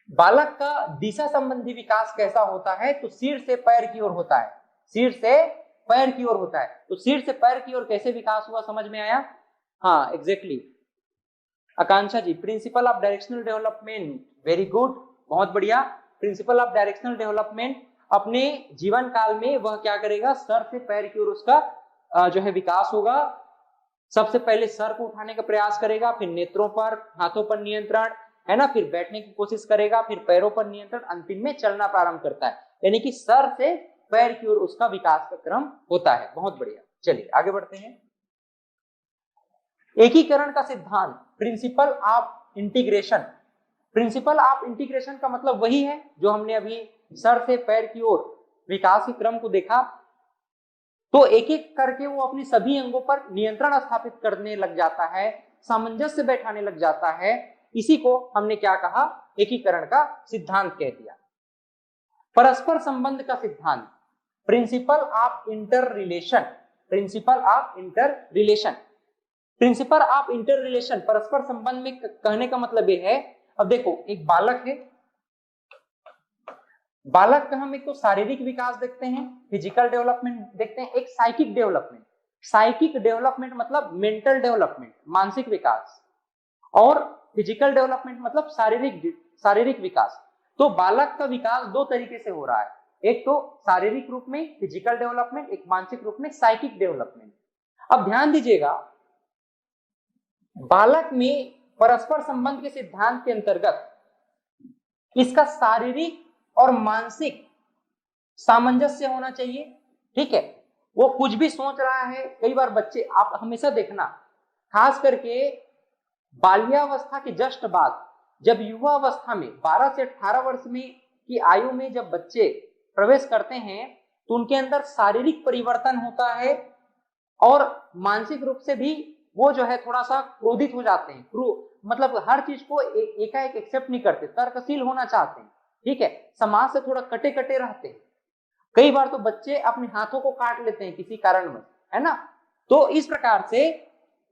बालक का दिशा संबंधी विकास कैसा होता है, तो सिर से पैर की ओर होता है, सिर से पैर की ओर होता है। तो सिर से पैर की ओर कैसे विकास हुआ, समझ में आया? हाँ exactly, Akanksha ji, principle of directional development, very good, बहुत बढ़िया। प्रिंसिपल ऑफ डायरेक्शनल डेवलपमेंट, अपने जीवन काल में वह क्या करेगा, सर से पैर की ओर उसका जो है विकास होगा। सबसे पहले सर को उठाने का प्रयास करेगा, फिर नेत्रों पर, हाथों पर नियंत्रण, है ना, फिर बैठने की कोशिश करेगा, फिर पैरों पर नियंत्रण, अंतिम में चलना प्रारंभ करता है। यानी कि सर से पैर की ओर उसका विकास का क्रम होता है। बहुत बढ़िया, चलिए आगे बढ़ते हैं। एकीकरण का सिद्धांत, principle of integration. Principle of integration का मतलब वही है जो हमने अभी सर से पैर की ओर विकास के क्रम को देखा। तो एक एक करके वो अपने सभी अंगों पर नियंत्रण स्थापित करने लग जाता है, सामंजस्य बैठाने लग जाता है। इसी को हमने क्या कहा, एकीकरण का सिद्धांत कह दिया। परस्पर संबंध का सिद्धांत, principle of inter relation, principle of inter relation, principle of inter relation परस्पर संबंध में कहने का मतलब ये है, अब देखो एक बालक है, बालक का हम एक तो शारीरिक विकास देखते हैं, फिजिकल डेवलपमेंट देखते हैं, एक साइकिक डेवलपमेंट, साइकिक डेवलपमेंट मतलब मेंटल डेवलपमेंट, मानसिक विकास, और फिजिकल डेवलपमेंट मतलब शारीरिक विकास। तो बालक का विकास दो तरीके से हो रहा है, एक तो शारीरिक रूप में फिजिकल डेवलपमेंट, एक मानसिक रूप में साइकिक डेवलपमेंट। अब ध्यान दीजिएगा, बालक में परस्पर संबंध के सिद्धांत के अंतर्गत इसका शारीरिक और मानसिक सामंजस्य होना चाहिए। ठीक है, वो कुछ भी सोच रहा है, कई बार बच्चे, आप हमेशा देखना, खास करके बाल्यावस्था के जस्ट बाद, जब युवा अवस्था में 12 से 18 वर्ष में की आयु में जब बच्चे प्रवेश करते हैं तो उनके अंदर शारीरिक परिवर्तन होता है और मानसिक रूप से भी वो जो है थोड़ा सा क्रोधित हो जाते हैं, मतलब हर चीज को एकाएक एक्सेप्ट नहीं करते, तर्कशील होना चाहते हैं। ठीक है, समाज से थोड़ा कटे कटे रहते हैं, कई बार तो बच्चे अपने हाथों को काट लेते हैं किसी कारणवश, है ना। तो इस प्रकार से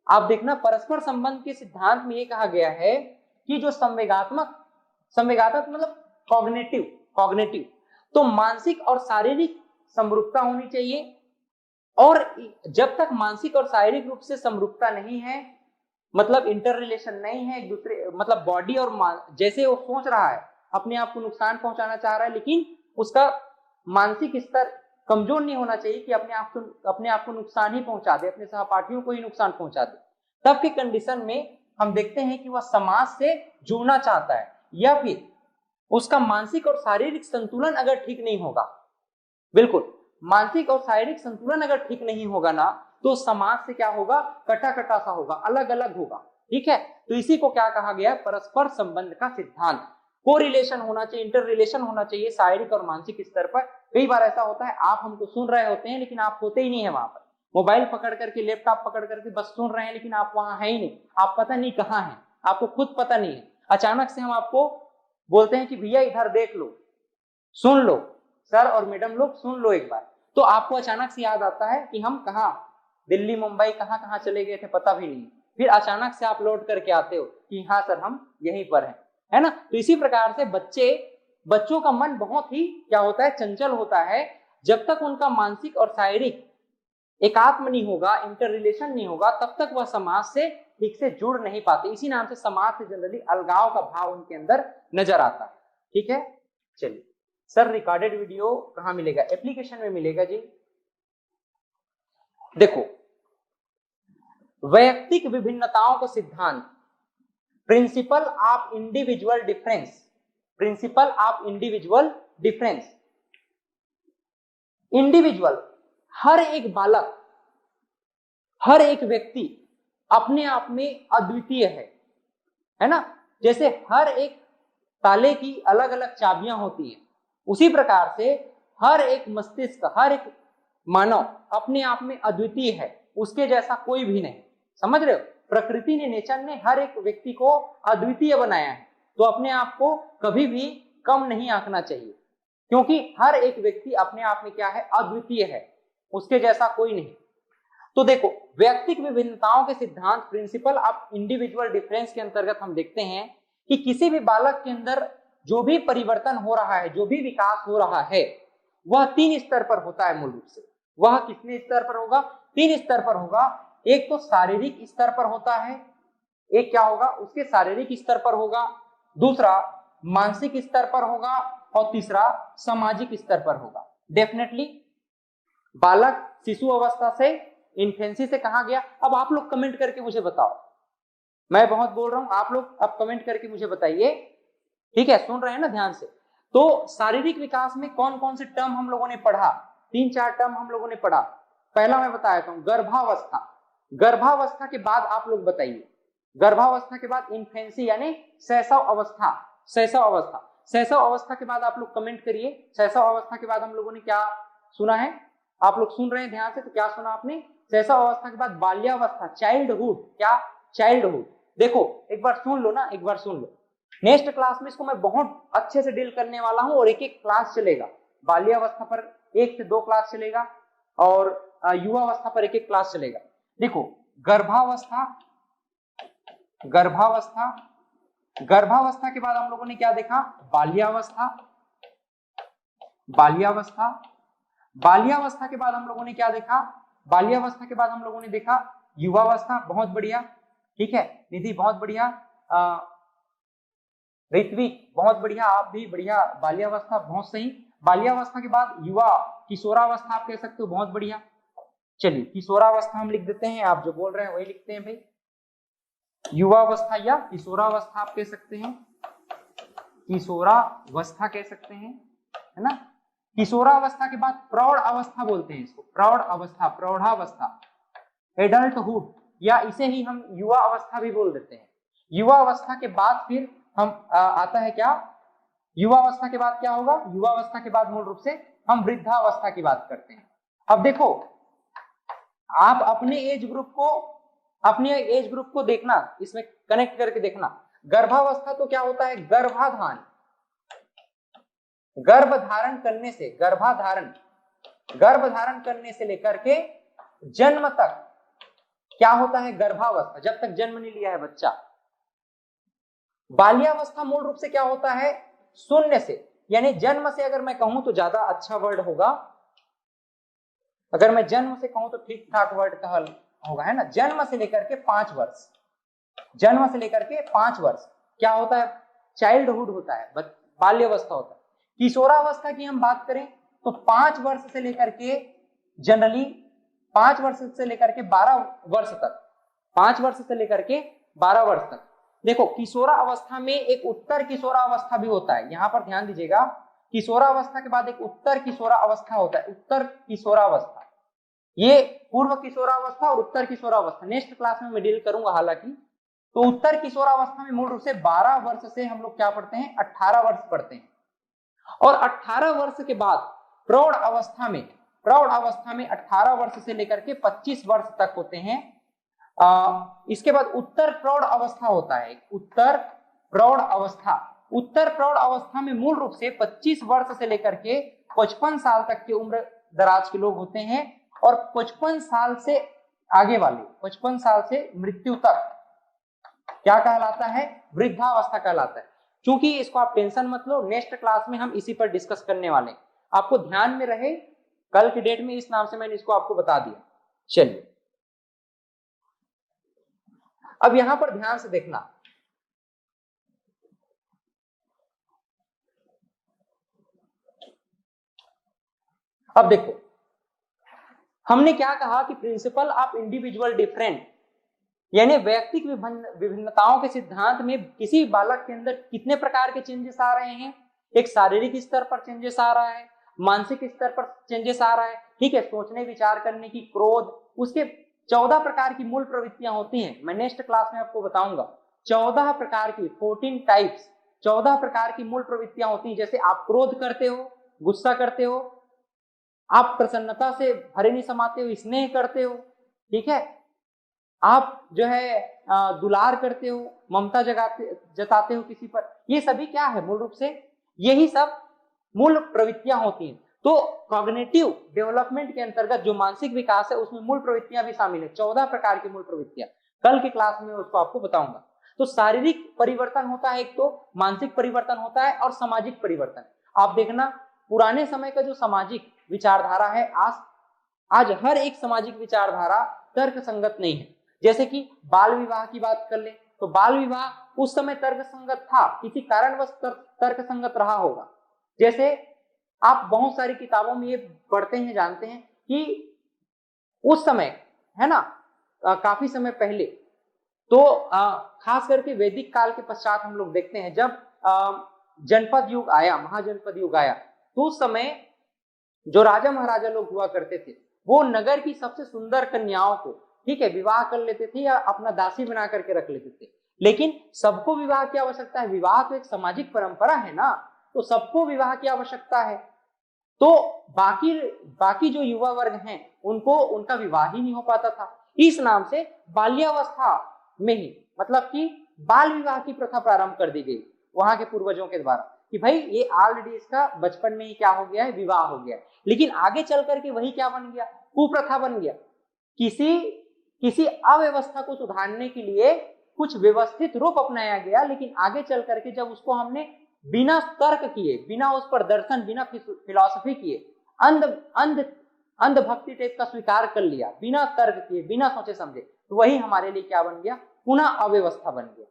आप देखना, परस्पर संबंध के सिद्धांत में ये कहा गया है कि जो संवेगात्मक मतलब कॉग्निटिव, तो मानसिक और शारीरिक समरूपता होनी चाहिए, और जब तक मानसिक और शारीरिक रूप से समरूपता नहीं है, मतलब इंटर रिलेशन नहीं है एक दूसरे, मतलब बॉडी और जैसे वो सोच रहा है अपने आप को नुकसान पहुंचाना चाह रहा है, लेकिन उसका मानसिक स्तर कमजोर नहीं होना चाहिए कि अपने आप को नुकसान ही पहुंचा दे, अपने सहपाठियों को ही नुकसान पहुंचा दे। तब के कंडीशन में हम देखते हैं कि वह समाज से जुड़ना चाहता है, या फिर उसका मानसिक और शारीरिक संतुलन अगर ठीक नहीं होगा, बिल्कुल मानसिक और शारीरिक संतुलन अगर ठीक नहीं होगा ना, तो समाज से क्या होगा, कटा कटा सा होगा, अलग अलग होगा। ठीक है, तो इसी को क्या कहा गया, परस्पर संबंध का सिद्धांत। को रिलेशन होना चाहिए, इंटर रिलेशन होना चाहिए शारीरिक और मानसिक स्तर पर। कई बार ऐसा होता है, आप हमको सुन रहे होते हैं लेकिन आप होते ही नहीं है वहां पर, मोबाइल पकड़ करके, लैपटॉप पकड़ करके बस सुन रहे हैं, लेकिन आप वहां है ही नहीं, आप पता नहीं कहाँ हैं, आपको खुद पता नहीं है। अचानक से हम आपको बोलते हैं कि भैया इधर देख लो, सुन लो, सर और मैडम लोग सुन लो एक बार, तो आपको अचानक से याद आता है कि हम कहाँ, दिल्ली मुंबई कहाँ कहाँ चले गए थे पता भी नहीं, फिर अचानक से आप लौट करके आते हो कि हाँ सर हम यहीं पर हैं, है ना। तो इसी प्रकार से बच्चों का मन बहुत ही क्या होता है, चंचल होता है। जब तक उनका मानसिक और शारीरिक एकात्म नहीं होगा, इंटर रिलेशन नहीं होगा, तब तक वह समाज से ठीक से जुड़ नहीं पाते। इसी नाम से समाज से जनरली अलगाव का भाव उनके अंदर नजर आता है। ठीक है, चलिए सर रिकॉर्डेड वीडियो कहाँ मिलेगा, एप्लीकेशन में मिलेगा जी। देखो, वैयक्तिक विभिन्नताओं का सिद्धांत, principle of individual difference, principle of individual difference. Individual, हर एक बालक, हर एक व्यक्ति अपने आप में अद्वितीय है ना। जैसे हर एक ताले की अलग अलग चाबियां होती है, उसी प्रकार से हर एक मस्तिष्क, हर एक मानव अपने आप में अद्वितीय है, उसके जैसा कोई भी नहीं। समझ रहे हो, प्रकृति ने, नेचर ने हर एक व्यक्ति को अद्वितीय बनाया है, तो अपने आप को कभी भी कम नहीं आंकना चाहिए, क्योंकि हर एक व्यक्ति अपने आप में क्या है, अद्वितीय है, उसके जैसा कोई नहीं। तो देखो, व्यक्तिक विभिन्नताओं के सिद्धांत, प्रिंसिपल ऑफ इंडिविजुअल डिफरेंस के अंतर्गत हम देखते हैं कि किसी भी बालक के अंदर जो भी परिवर्तन हो रहा है, जो भी विकास हो रहा है, वह 3 स्तर पर होता है मूल रूप से। वह कितने स्तर पर होगा, 3 स्तर पर होगा। एक तो शारीरिक स्तर पर होता है, एक क्या होगा, उसके शारीरिक स्तर पर होगा, दूसरा मानसिक स्तर पर होगा, और तीसरा सामाजिक स्तर पर होगा। डेफिनेटली बालक शिशु अवस्था से, इन्फेंसी से कहा गया। अब आप लोग कमेंट करके मुझे बताओ, मैं बहुत बोल रहा हूं, आप लोग अब कमेंट करके मुझे बताइए। ठीक है, सुन रहे हैं ना ध्यान से। तो शारीरिक विकास में कौन कौन से टर्म हम लोगों ने पढ़ा, 3-4 टर्म हम लोगों ने पढ़ा। पहला मैं बताया था गर्भावस्था, गर्भावस्था के बाद आप लोग बताइए, गर्भावस्था के बाद इन्फेंसी यानी शैशव अवस्था, शैशव अवस्था, शैशव अवस्था के बाद आप लोग कमेंट करिए, शैशव अवस्था के बाद हम लोगों ने क्या सुना है। आप लोग सुन रहे हैं ध्यान से, तो क्या सुना आपने, शैशव अवस्था के बाद बाल्यावस्था, चाइल्डहुड, क्या, चाइल्डहुड। देखो एक बार सुन लो ना, एक बार सुन लो, नेक्स्ट क्लास में इसको मैं बहुत अच्छे से डील करने वाला हूं और एक एक क्लास चलेगा। बाल्यावस्था पर 1 से 2 क्लास चलेगा और युवावस्था पर एक एक क्लास चलेगा। देखो गर्भावस्था, गर्भावस्था, गर्भावस्था के बाद हम लोगों ने क्या देखा? बाल्यावस्था, बाल्यावस्था, बाल्यावस्था के बाद हम लोगों ने क्या देखा? बाल्यावस्था के बाद हम लोगों ने देखा युवावस्था। बहुत बढ़िया, ठीक है निधि, बहुत बढ़िया, ऋत्विक बहुत बढ़िया, आप भी बढ़िया, बाल्यावस्था बहुत सही। बाल्यावस्था के बाद युवा किशोरावस्था आप कह सकते हो, बहुत बढ़िया। चलिए किशोरावस्था हम लिख देते हैं, आप जो बोल रहे हैं वही लिखते हैं भाई। युवावस्था या किशोरावस्था आप कह सकते हैं, किशोरावस्था कह सकते हैं, है ना। किशोरावस्था के बाद प्रौढ़ अवस्था बोलते हैं इसको, प्रौढ़ अवस्था, प्रौढ़ावस्था, एडल्टहुड, या इसे ही हम युवा अवस्था भी बोल देते हैं। युवा अवस्था के बाद फिर हम आता है क्या? युवा अवस्था के बाद क्या होगा? युवा अवस्था के बाद मूल रूप से हम वृद्धावस्था की बात करते हैं। अब देखो आप अपने एज ग्रुप को देखना, इसमें कनेक्ट करके देखना। गर्भावस्था तो क्या होता है? गर्भाधान, गर्भ धारण करने से, गर्भधारण करने से लेकर के जन्म तक क्या होता है? गर्भावस्था, जब तक जन्म नहीं लिया है बच्चा। बाल्यावस्था मूल रूप से क्या होता है? शून्य से, यानी जन्म से, अगर मैं कहूं तो ज्यादा अच्छा वर्ड होगा, अगर मैं जन्म से कहूं तो ठीक ठाक वर्ड का हल होगा, है ना। जन्म से लेकर के 5 वर्ष, जन्म से लेकर के 5 वर्ष क्या होता है? चाइल्डहुड होता है, बाल्यावस्था होता है। किशोरावस्था की हम बात करें तो 5 वर्ष से लेकर के जनरली 5 वर्ष से लेकर के 12 वर्ष तक, 5 वर्ष से लेकर के 12 वर्ष तक। देखो किशोरावस्था में एक उत्तर किशोरावस्था भी होता है, यहां पर ध्यान दीजिएगा। किशोरावस्था के बाद एक उत्तर किशोरावस्था होता है, उत्तर किशोरावस्था। ये पूर्व किशोरावस्था और उत्तर किशोरावस्था नेक्स्ट क्लास में मैं डील करूंगा हालांकि। तो उत्तर किशोरावस्था में मूल रूप से 12 वर्ष से हम लोग क्या पढ़ते हैं? 18 वर्ष पढ़ते हैं। और 18 वर्ष के बाद प्रौढ़ अवस्था में 18 वर्ष से लेकर के 25 वर्ष तक होते हैं। इसके बाद उत्तर प्रौढ़ अवस्था होता है, उत्तर प्रौढ़ अवस्था। उत्तर प्रौढ़ अवस्था में मूल रूप से 25 वर्ष से लेकर के 55 साल तक की उम्र दराज के लोग होते हैं। और 55 साल से आगे वाले, 55 साल से मृत्यु तक क्या कहलाता है? वृद्धावस्था कहलाता है। क्योंकि इसको आप टेंशन मत लो, नेक्स्ट क्लास में हम इसी पर डिस्कस करने वाले हैं। आपको ध्यान में रहे, कल की डेट में इस नाम से मैंने इसको आपको बता दिया। चलिए अब यहां पर ध्यान से देखना, अब देखो हमने क्या कहा कि प्रिंसिपल ऑफ इंडिविजुअल डिफरेंट, यानी वैयक्तिक विभिन्नताओं के सिद्धांत में किसी बालक के अंदर कितने प्रकार के चेंजेस आ रहे हैं? एक शारीरिक स्तर पर चेंजेस आ रहा है, मानसिक स्तर पर चेंजेस आ रहा है, ठीक है, सोचने विचार करने की, क्रोध, उसके 14 प्रकार की मूल प्रवृत्तियां होती हैं। मैं नेक्स्ट क्लास में आपको बताऊंगा 14 प्रकार की, 14 टाइप्स, 14 प्रकार की मूल प्रवृत्तियां होती हैं। जैसे आप क्रोध करते हो, गुस्सा करते हो, आप प्रसन्नता से भरे नहीं समाते हो, स्नेह करते हो, ठीक है, आप जो है दुलार करते हो, ममता जताते हो किसी पर। ये सभी क्या है? मूल रूप से यही सब मूल प्रवृत्तियां होती हैं। तो कॉग्निटिव डेवलपमेंट के अंतर्गत जो मानसिक विकास है उसमें मूल प्रवृत्तियां भी शामिल है, 14 प्रकार की मूल प्रवृत्तियां। कल की क्लास में उसको आपको बताऊंगा। तो शारीरिक परिवर्तन होता है, एक तो मानसिक परिवर्तन होता है और सामाजिक परिवर्तन। आप देखना पुराने समय का जो सामाजिक विचारधारा है, आज हर एक सामाजिक विचारधारा तर्क संगत नहीं है। जैसे कि बाल विवाह की बात कर ले तो बाल विवाह उस समय तर्क संगत था, किसी कारणवश तर्क संगत रहा होगा। जैसे आप बहुत सारी किताबों में ये पढ़ते हैं, जानते हैं कि उस समय, है ना, काफी समय पहले, तो खास करके वैदिक काल के पश्चात हम लोग देखते हैं जब जनपद युग आया, महाजनपद युग आया, तो उस समय जो राजा महाराजा लोग हुआ करते थे वो नगर की सबसे सुंदर कन्याओं को, ठीक है, विवाह कर लेते थे या अपना दासी बना करके रख लेते थे। लेकिन सबको विवाह की आवश्यकता है, विवाह तो एक सामाजिक परंपरा है ना, तो सबको विवाह की आवश्यकता है। तो बाकी जो युवा वर्ग हैं उनको उनका विवाह ही नहीं हो पाता था। इस नाम से बाल्यावस्था में ही, मतलब कि बाल विवाह की प्रथा प्रारंभ कर दी गई। वहां के पूर्वजों के द्वारा कि भाई ये ऑलरेडी इसका बचपन में ही क्या हो गया है, विवाह हो गया है। लेकिन आगे चल करके वही क्या बन गया, कुप्रथा बन गया। किसी अव्यवस्था को सुधारने के लिए कुछ व्यवस्थित रूप अपनाया गया, लेकिन आगे चल करके जब उसको हमने बिना तर्क किए, बिना उस पर दर्शन, बिना फिलॉसफी किए अंधभक्ति टाइप का स्वीकार कर लिया, बिना तर्क किए, बिना सोचे समझे, तो वही हमारे लिए क्या बन गया, पुनः अव्यवस्था बन गया।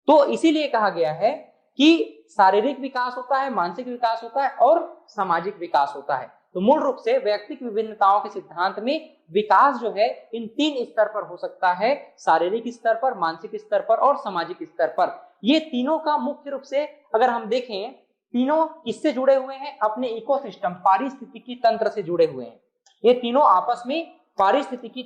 तो इसीलिए कहा गया है कि शारीरिक विकास होता है, मानसिक विकास होता है और सामाजिक विकास होता है। तो मूल रूप से व्यक्तिगत विभिन्नताओं के सिद्धांत में विकास जो है इन 3 स्तर पर हो सकता है, शारीरिक स्तर पर, मानसिक स्तर पर और सामाजिक स्तर पर। ये तीनों का मुख्य रूप से अगर हम देखें, तीनों किससे जुड़े हुए हैं, अपने इकोसिस्टम, पारिस्थितिकी तंत्र से जुड़े हुए हैं। ये तीनों आपस में पारिस्थितिकी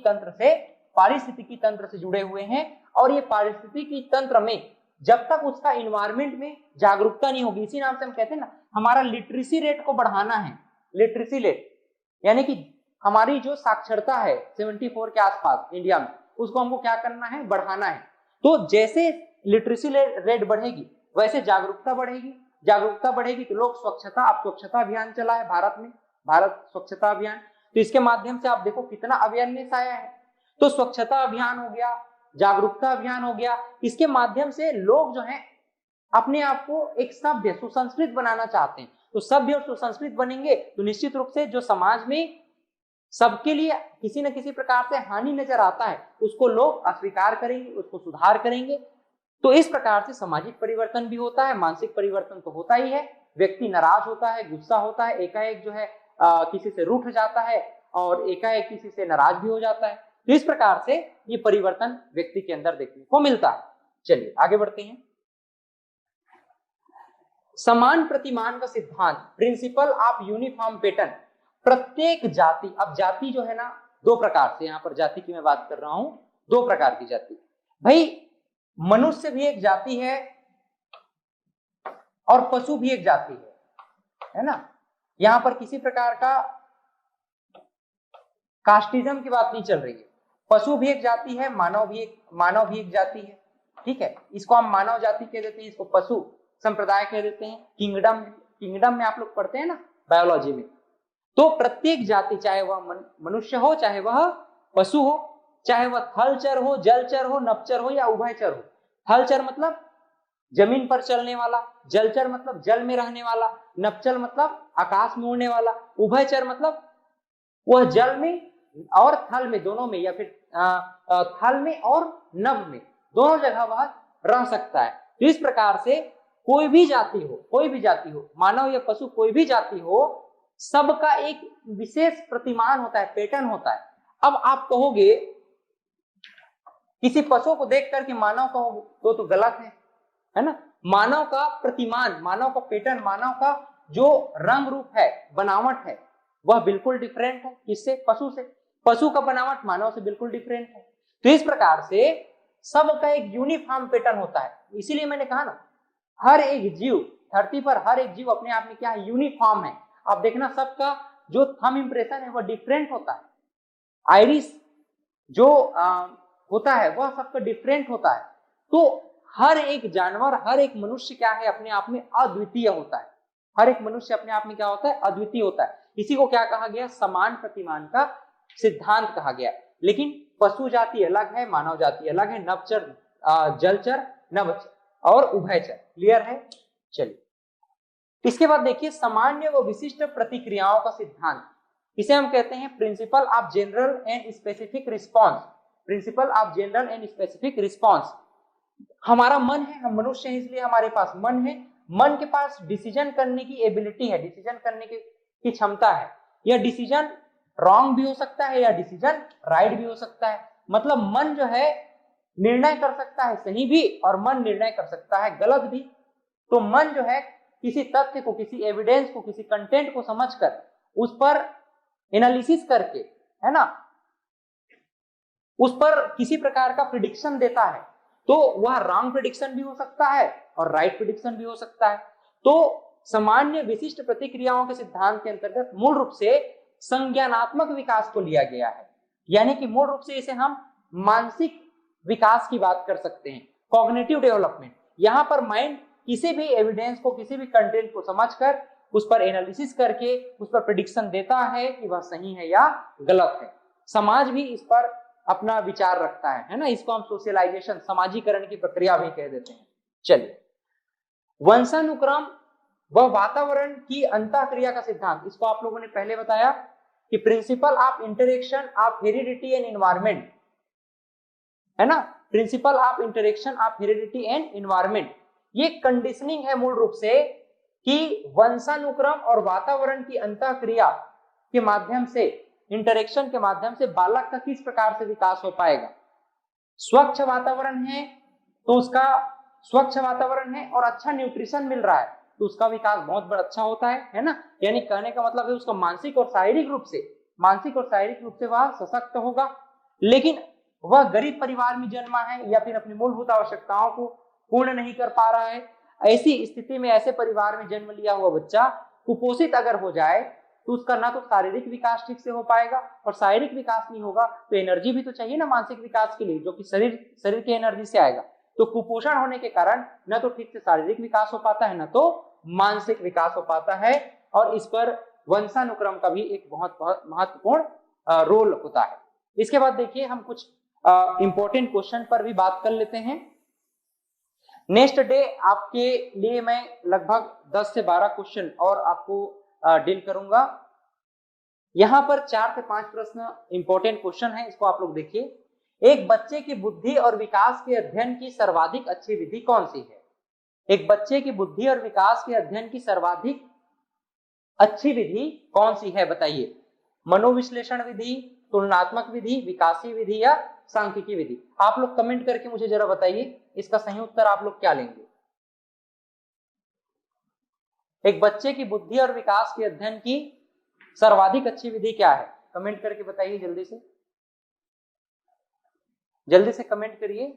तंत्र से जुड़े हुए हैं। और ये पारिस्थितिकी तंत्र में जब तक उसका इन्वायरमेंट में जागरूकता नहीं होगी, इसी नाम से हम कहते हैं ना, हमारा लिटरेसी रेट को बढ़ाना है। लिटरेसी रेट यानी कि हमारी जो साक्षरता है 74 के आसपास इंडिया में, उसको हमको क्या करना है, बढ़ाना है। तो जैसे लिटरेसी रेट बढ़ेगी वैसे जागरूकता बढ़ेगी तो लोग स्वच्छता, अब स्वच्छता अभियान चला है भारत में, भारत स्वच्छता अभियान, तो इसके माध्यम से आप देखो कितना अवेयरनेस आया है। तो स्वच्छता अभियान हो गया, जागरूकता अभियान हो गया, इसके माध्यम से लोग जो है अपने आप को एक सभ्य सुसंस्कृत बनाना चाहते हैं। तो सभ्य और सुसंस्कृत बनेंगे तो निश्चित रूप से जो समाज में सबके लिए किसी न किसी प्रकार से हानि नजर आता है उसको लोग अस्वीकार करेंगे, उसको सुधार करेंगे। तो इस प्रकार से सामाजिक परिवर्तन भी होता है, मानसिक परिवर्तन तो होता ही है। व्यक्ति नाराज होता है, गुस्सा होता है, एकाएक जो है किसी से रूठ जाता है और एकाएक किसी से नाराज भी हो जाता है। तो इस प्रकार से ये परिवर्तन व्यक्ति के अंदर देखने को मिलता है। चलिए आगे बढ़ते हैं। समान प्रतिमान का सिद्धांत, प्रिंसिपल ऑफ यूनिफॉर्म पैटर्न। प्रत्येक जाति, अब जाति जो है ना दो प्रकार से, यहां पर जाति की मैं बात कर रहा हूं, दो प्रकार की जाति। भाई मनुष्य भी एक जाति है और पशु भी एक जाति है ना। यहां पर किसी प्रकार का कास्टिज्म की बात नहीं चल रही है। पशु भी एक जाति है, मानव भी एक जाति है, ठीक है। इसको हम मानव जाति कह देते हैं, इसको पशु संप्रदाय कह देते हैं। किंगडम में आप लोग पढ़ते हैं ना बायोलॉजी में। तो प्रत्येक जाति, चाहे वह मनुष्य हो, चाहे वह पशु हो, चाहे वह थलचर हो, जलचर हो, नभचर हो या उभयचर हो। थलचर मतलब जमीन पर चलने वाला, जलचर मतलब जल में रहने वाला, नभचर मतलब आकाश में उड़ने वाला, उभयचर मतलब वह जल में और थल में दोनों में, या फिर थल में और नभ में दोनों जगह वह रह सकता है। तो इस प्रकार से कोई भी जाति हो, मानव या पशु कोई भी जाति हो, सबका एक विशेष प्रतिमान होता है, पैटर्न होता है। अब आप कहोगे किसी पशु को देख करके मानव कहोगे तो गलत है ना। मानव का प्रतिमान, मानव का पैटर्न, मानव का जो रंग रूप है, बनावट है, वह बिल्कुल डिफरेंट है किससे, पशु से। पशु का बनावट मानव से बिल्कुल डिफरेंट है। तो इस प्रकार से सबका एक यूनिफॉर्म पैटर्न होता है। इसीलिए मैंने कहा ना, हर एक जीव धरती पर, हर एक जीव अपने आप में क्या है, यूनिफॉर्म है। आप देखना सबका जो थंब इंप्रेशन है वह डिफरेंट होता है। आइरिस जो होता है वह सबका डिफरेंट होता है। तो हर एक जानवर, हर एक मनुष्य क्या है, अपने आप में अद्वितीय होता है। हर एक मनुष्य अपने आप में क्या होता है, अद्वितीय होता है। इसी को क्या कहा गया, समान प्रतिमान का सिद्धांत कहा गया। लेकिन पशु जाति अलग है, मानव जाति अलग है, नभचर, जलचर, नभचर और उभयचर। क्लियर है। चलिए इसके बाद देखिए सामान्य व विशिष्ट प्रतिक्रियाओं का सिद्धांत। इसे हम कहते हैं principle of general and specific response. Principle of general and specific response. हमारा मन है, हम मनुष्य हैं इसलिए हमारे पास मन है। मन के पास डिसीजन करने की एबिलिटी है, डिसीजन करने की क्षमता है। यह डिसीजन रॉन्ग भी हो सकता है या डिसीजन राइट भी हो सकता है। मतलब मन जो है निर्णय कर सकता है सही भी, और मन निर्णय कर सकता है गलत भी। तो मन जो है किसी तथ्य को, किसी एविडेंस को, किसी कंटेंट को समझकर उस पर एनालिसिस करके, है ना, उस पर किसी प्रकार का प्रिडिक्शन देता है। तो वह रॉन्ग प्रिडिक्शन भी हो सकता है और राइट प्रिडिक्शन भी हो सकता है। तो सामान्य विशिष्ट प्रतिक्रियाओं के सिद्धांत के अंतर्गत मूल रूप से संज्ञानात्मक विकास को लिया गया है। यानी कि मूल रूप से इसे हम मानसिक विकास की बात कर सकते हैं, कॉग्निटिव डेवलपमेंट। यहां पर माइंड किसी भी एविडेंस को, किसी भी कंटेंट को समझकर उस पर एनालिसिस करके उस पर प्रेडिक्शन देता है कि वह सही है या गलत है। समाज भी इस पर अपना विचार रखता है ना। इसको हम सोशलाइजेशन, समाजीकरण की प्रक्रिया भी कह देते हैं। चलिए, वंशानुक्रम व वातावरण की अंतःक्रिया का सिद्धांत, इसको आप लोगों ने पहले बताया कि principle of interaction of heredity and environment, है ना, principle of interaction of heredity and environment. ये कंडीशनिंग है मूल रूप से कि वंशानुक्रम और वातावरण की अंतःक्रिया के माध्यम से, इंटरेक्शन के माध्यम से बालक का किस प्रकार से विकास हो पाएगा। स्वच्छ वातावरण है तो उसका, स्वच्छ वातावरण है और अच्छा न्यूट्रिशन मिल रहा है तो उसका विकास बहुत बड़ा अच्छा होता है ना। यानी कहने का मतलब है उसका मानसिक और शारीरिक रूप से वह सशक्त होगा। लेकिन वह गरीब परिवार में जन्मा है या फिर अपनी मूलभूत आवश्यकताओं को पूर्ण नहीं कर पा रहा है, ऐसी स्थिति में ऐसे परिवार में जन्म लिया हुआ बच्चा कुपोषित अगर हो जाए तो उसका ना तो शारीरिक विकास ठीक से हो पाएगा, और शारीरिक विकास नहीं होगा तो एनर्जी भी तो चाहिए ना मानसिक विकास के लिए, जो कि शरीर की एनर्जी से आएगा। तो कुपोषण होने के कारण न तो ठीक से शारीरिक विकास हो पाता है, न तो मानसिक विकास हो पाता है, और इस पर वंशानुक्रम का भी एक बहुत महत्वपूर्ण रोल होता है। इसके बाद देखिए, हम कुछ इंपॉर्टेंट क्वेश्चन पर भी बात कर लेते हैं। नेक्स्ट डे आपके लिए मैं लगभग 10 से 12 क्वेश्चन और आपको डील करूंगा। यहां पर 4 से 5 प्रश्न इंपॉर्टेंट क्वेश्चन है, इसको आप लोग देखिए। एक बच्चे की बुद्धि और विकास के अध्ययन की सर्वाधिक अच्छी विधि कौन सी है? एक बच्चे की बुद्धि और विकास के अध्ययन की सर्वाधिक अच्छी विधि कौन सी है, बताइए। मनोविश्लेषण विधि, तुलनात्मक विधि, विकासी विधि या सांख्यिकी विधि? आप लोग कमेंट करके मुझे जरा बताइए इसका सही उत्तर आप लोग क्या लेंगे। एक बच्चे की बुद्धि और विकास के अध्ययन की सर्वाधिक अच्छी विधि क्या है? कमेंट करके बताइए, जल्दी से कमेंट करिए।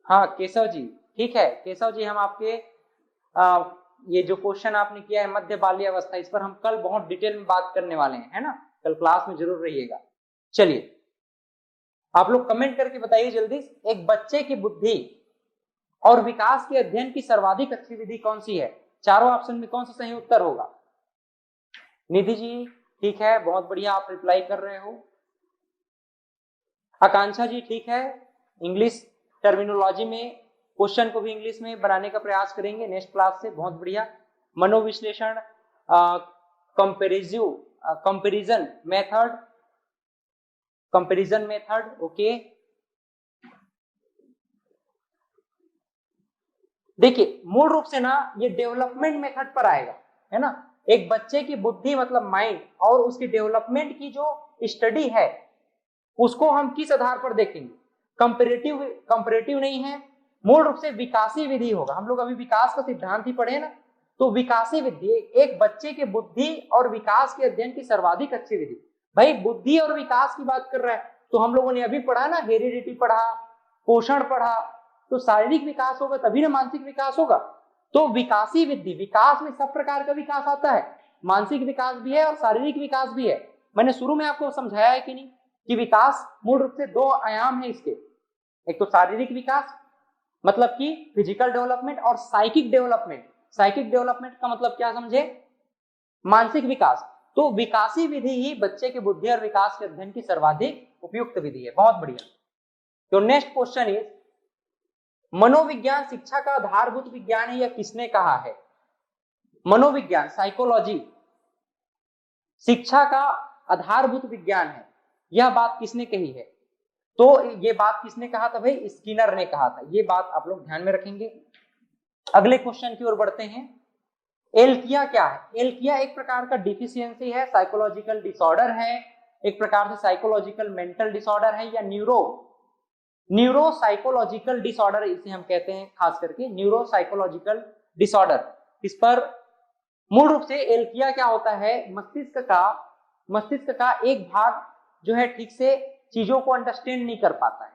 हाँ केशव जी, ठीक है केशव जी, हम आपके ये जो क्वेश्चन आपने किया है मध्य बाल्यावस्था, इस पर हम कल बहुत डिटेल में बात करने वाले हैं, है ना। कल क्लास में जरूर रहिएगा। चलिए, आप लोग कमेंट करके बताइए जल्दी, एक बच्चे की बुद्धि और विकास के अध्ययन की सर्वाधिक अच्छी विधि कौन सी है? चारों ऑप्शन में कौन सा सही उत्तर होगा? निधि जी ठीक है, बहुत बढ़िया, आप रिप्लाई कर रहे हो। आकांक्षा जी ठीक है, इंग्लिश टर्मिनोलॉजी में क्वेश्चन को भी इंग्लिश में बनाने का प्रयास करेंगे नेक्स्ट क्लास से, बहुत बढ़िया। मनोविश्लेषण, कंपैरिजन मेथड, ओके। देखिए, मूल रूप से ना ये डेवलपमेंट मेथड पर आएगा, है ना। एक बच्चे की बुद्धि मतलब माइंड और उसकी डेवलपमेंट की जो स्टडी है उसको हम किस आधार पर देखेंगे? कंपैरेटिव नहीं है, मूल रूप से विकासी विधि होगा। हम लोग अभी विकास का सिद्धांत ही पढ़े ना, तो विकासी विधि एक बच्चे के बुद्धि और विकास के अध्ययन की सर्वाधिक अच्छी विधि। भाई बुद्धि और विकास की बात कर रहा है तो हम लोगों ने अभी पढ़ा ना, हेरिडिटी पढ़ा, पोषण पढ़ा, तो शारीरिक विकास होगा तभी ना मानसिक विकास होगा। तो विकासी विधि, विकास में सब प्रकार का विकास आता है, मानसिक विकास भी है और शारीरिक विकास भी है। मैंने शुरू में आपको समझाया है कि नहीं कि विकास मूल रूप से 2 आयाम है इसके, एक तो शारीरिक विकास मतलब कि फिजिकल डेवलपमेंट, और साइकिक डेवलपमेंट। साइकिक डेवलपमेंट का मतलब क्या समझे? मानसिक विकास। तो विकासी विधि ही बच्चे के बुद्धि और विकास के अध्ययन की सर्वाधिक उपयुक्त विधि है। बहुत बढ़िया। तो नेक्स्ट क्वेश्चन इज, मनोविज्ञान शिक्षा का आधारभूत विज्ञान है या किसने कहा है? मनोविज्ञान, साइकोलॉजी शिक्षा का आधारभूत विज्ञान है, यह बात किसने कही है? तो ये बात किसने कहा था भाई? स्किनर ने कहा था। ये बात आप लोग ध्यान में रखेंगे। अगले क्वेश्चन की ओर बढ़ते हैं। एल्किया क्या है? एल्किया एक प्रकार का डिफिशियंसी है, साइकोलॉजिकल डिसऑर्डर है, एक प्रकार से साइकोलॉजिकल मेंटल डिसऑर्डर है, या न्यूरो साइकोलॉजिकल डिसऑर्डर इसे हम कहते हैं, खास करके न्यूरो साइकोलॉजिकल डिसऑर्डर। इस पर मूल रूप से एल्किया क्या होता है? मस्तिष्क का एक भाग जो है ठीक से चीजों को अंडरस्टैंड नहीं कर पाता है।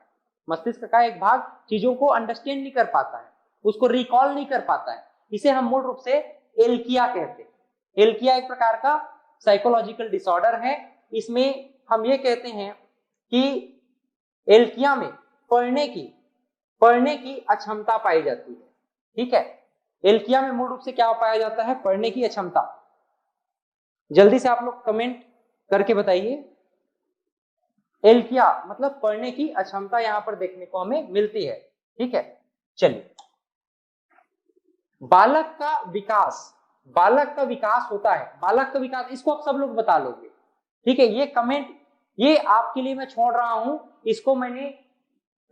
मस्तिष्क का एक भाग चीजों को अंडरस्टैंड नहीं कर पाता है, उसको रिकॉल नहीं कर पाता है, इसे हम मूल रूप से एल्किया कहते हैं। एल्किया एक प्रकार का साइकोलॉजिकल डिसऑर्डर है। इसमें हम ये कहते हैं कि एल्किया में पढ़ने की अक्षमता पाई जाती है। ठीक है, एल्किया में मूल रूप से क्या पाया जाता है? पढ़ने की अक्षमता। जल्दी से आप लोग कमेंट करके बताइए। एल्किया मतलब पढ़ने की अक्षमता यहां पर देखने को हमें मिलती है। ठीक है, चलिए, बालक का विकास होता है। बालक का विकास, इसको आप सब लोग बता लोगे। ठीक है, ये कमेंट ये आपके लिए मैं छोड़ रहा हूं। इसको मैंने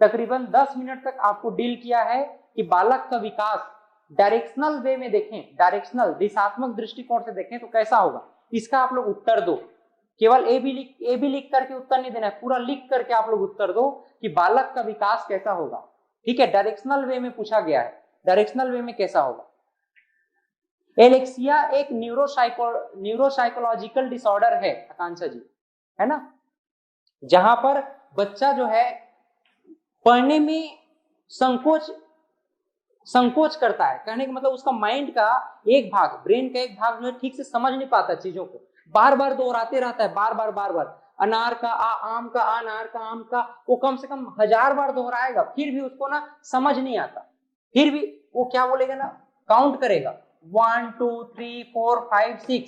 तकरीबन 10 मिनट तक आपको डील किया है कि बालक का विकास डायरेक्शनल वे में देखें, डायरेक्शनल दिशात्मक दृष्टिकोण से देखें तो कैसा होगा। इसका आप लोग उत्तर दो। केवल ए बी लिख करके उत्तर नहीं देना है, पूरा लिख करके आप लोग उत्तर दो कि बालक का विकास कैसा होगा। ठीक है, डायरेक्शनल वे में पूछा गया है, डायरेक्शनल वे में कैसा होगा। एलेक्सिया एक न्यूरोसाइकोलॉजिकल डिसऑर्डर है आकांक्षा जी, है ना, जहां पर बच्चा जो है पढ़ने में संकोच करता है। कहने का मतलब उसका माइंड का एक भाग, ब्रेन का एक भाग जो है ठीक से समझ नहीं पाता चीजों को, बार बार दोहराते रहता है, बार बार अनार का आ, आम का आ, अनार का आम का, वो कम से कम 1000 बार दोहराएगा, फिर भी उसको ना समझ नहीं आता। फिर भी वो क्या बोलेगा ना, काउंट करेगा 1 2 3 4 5 6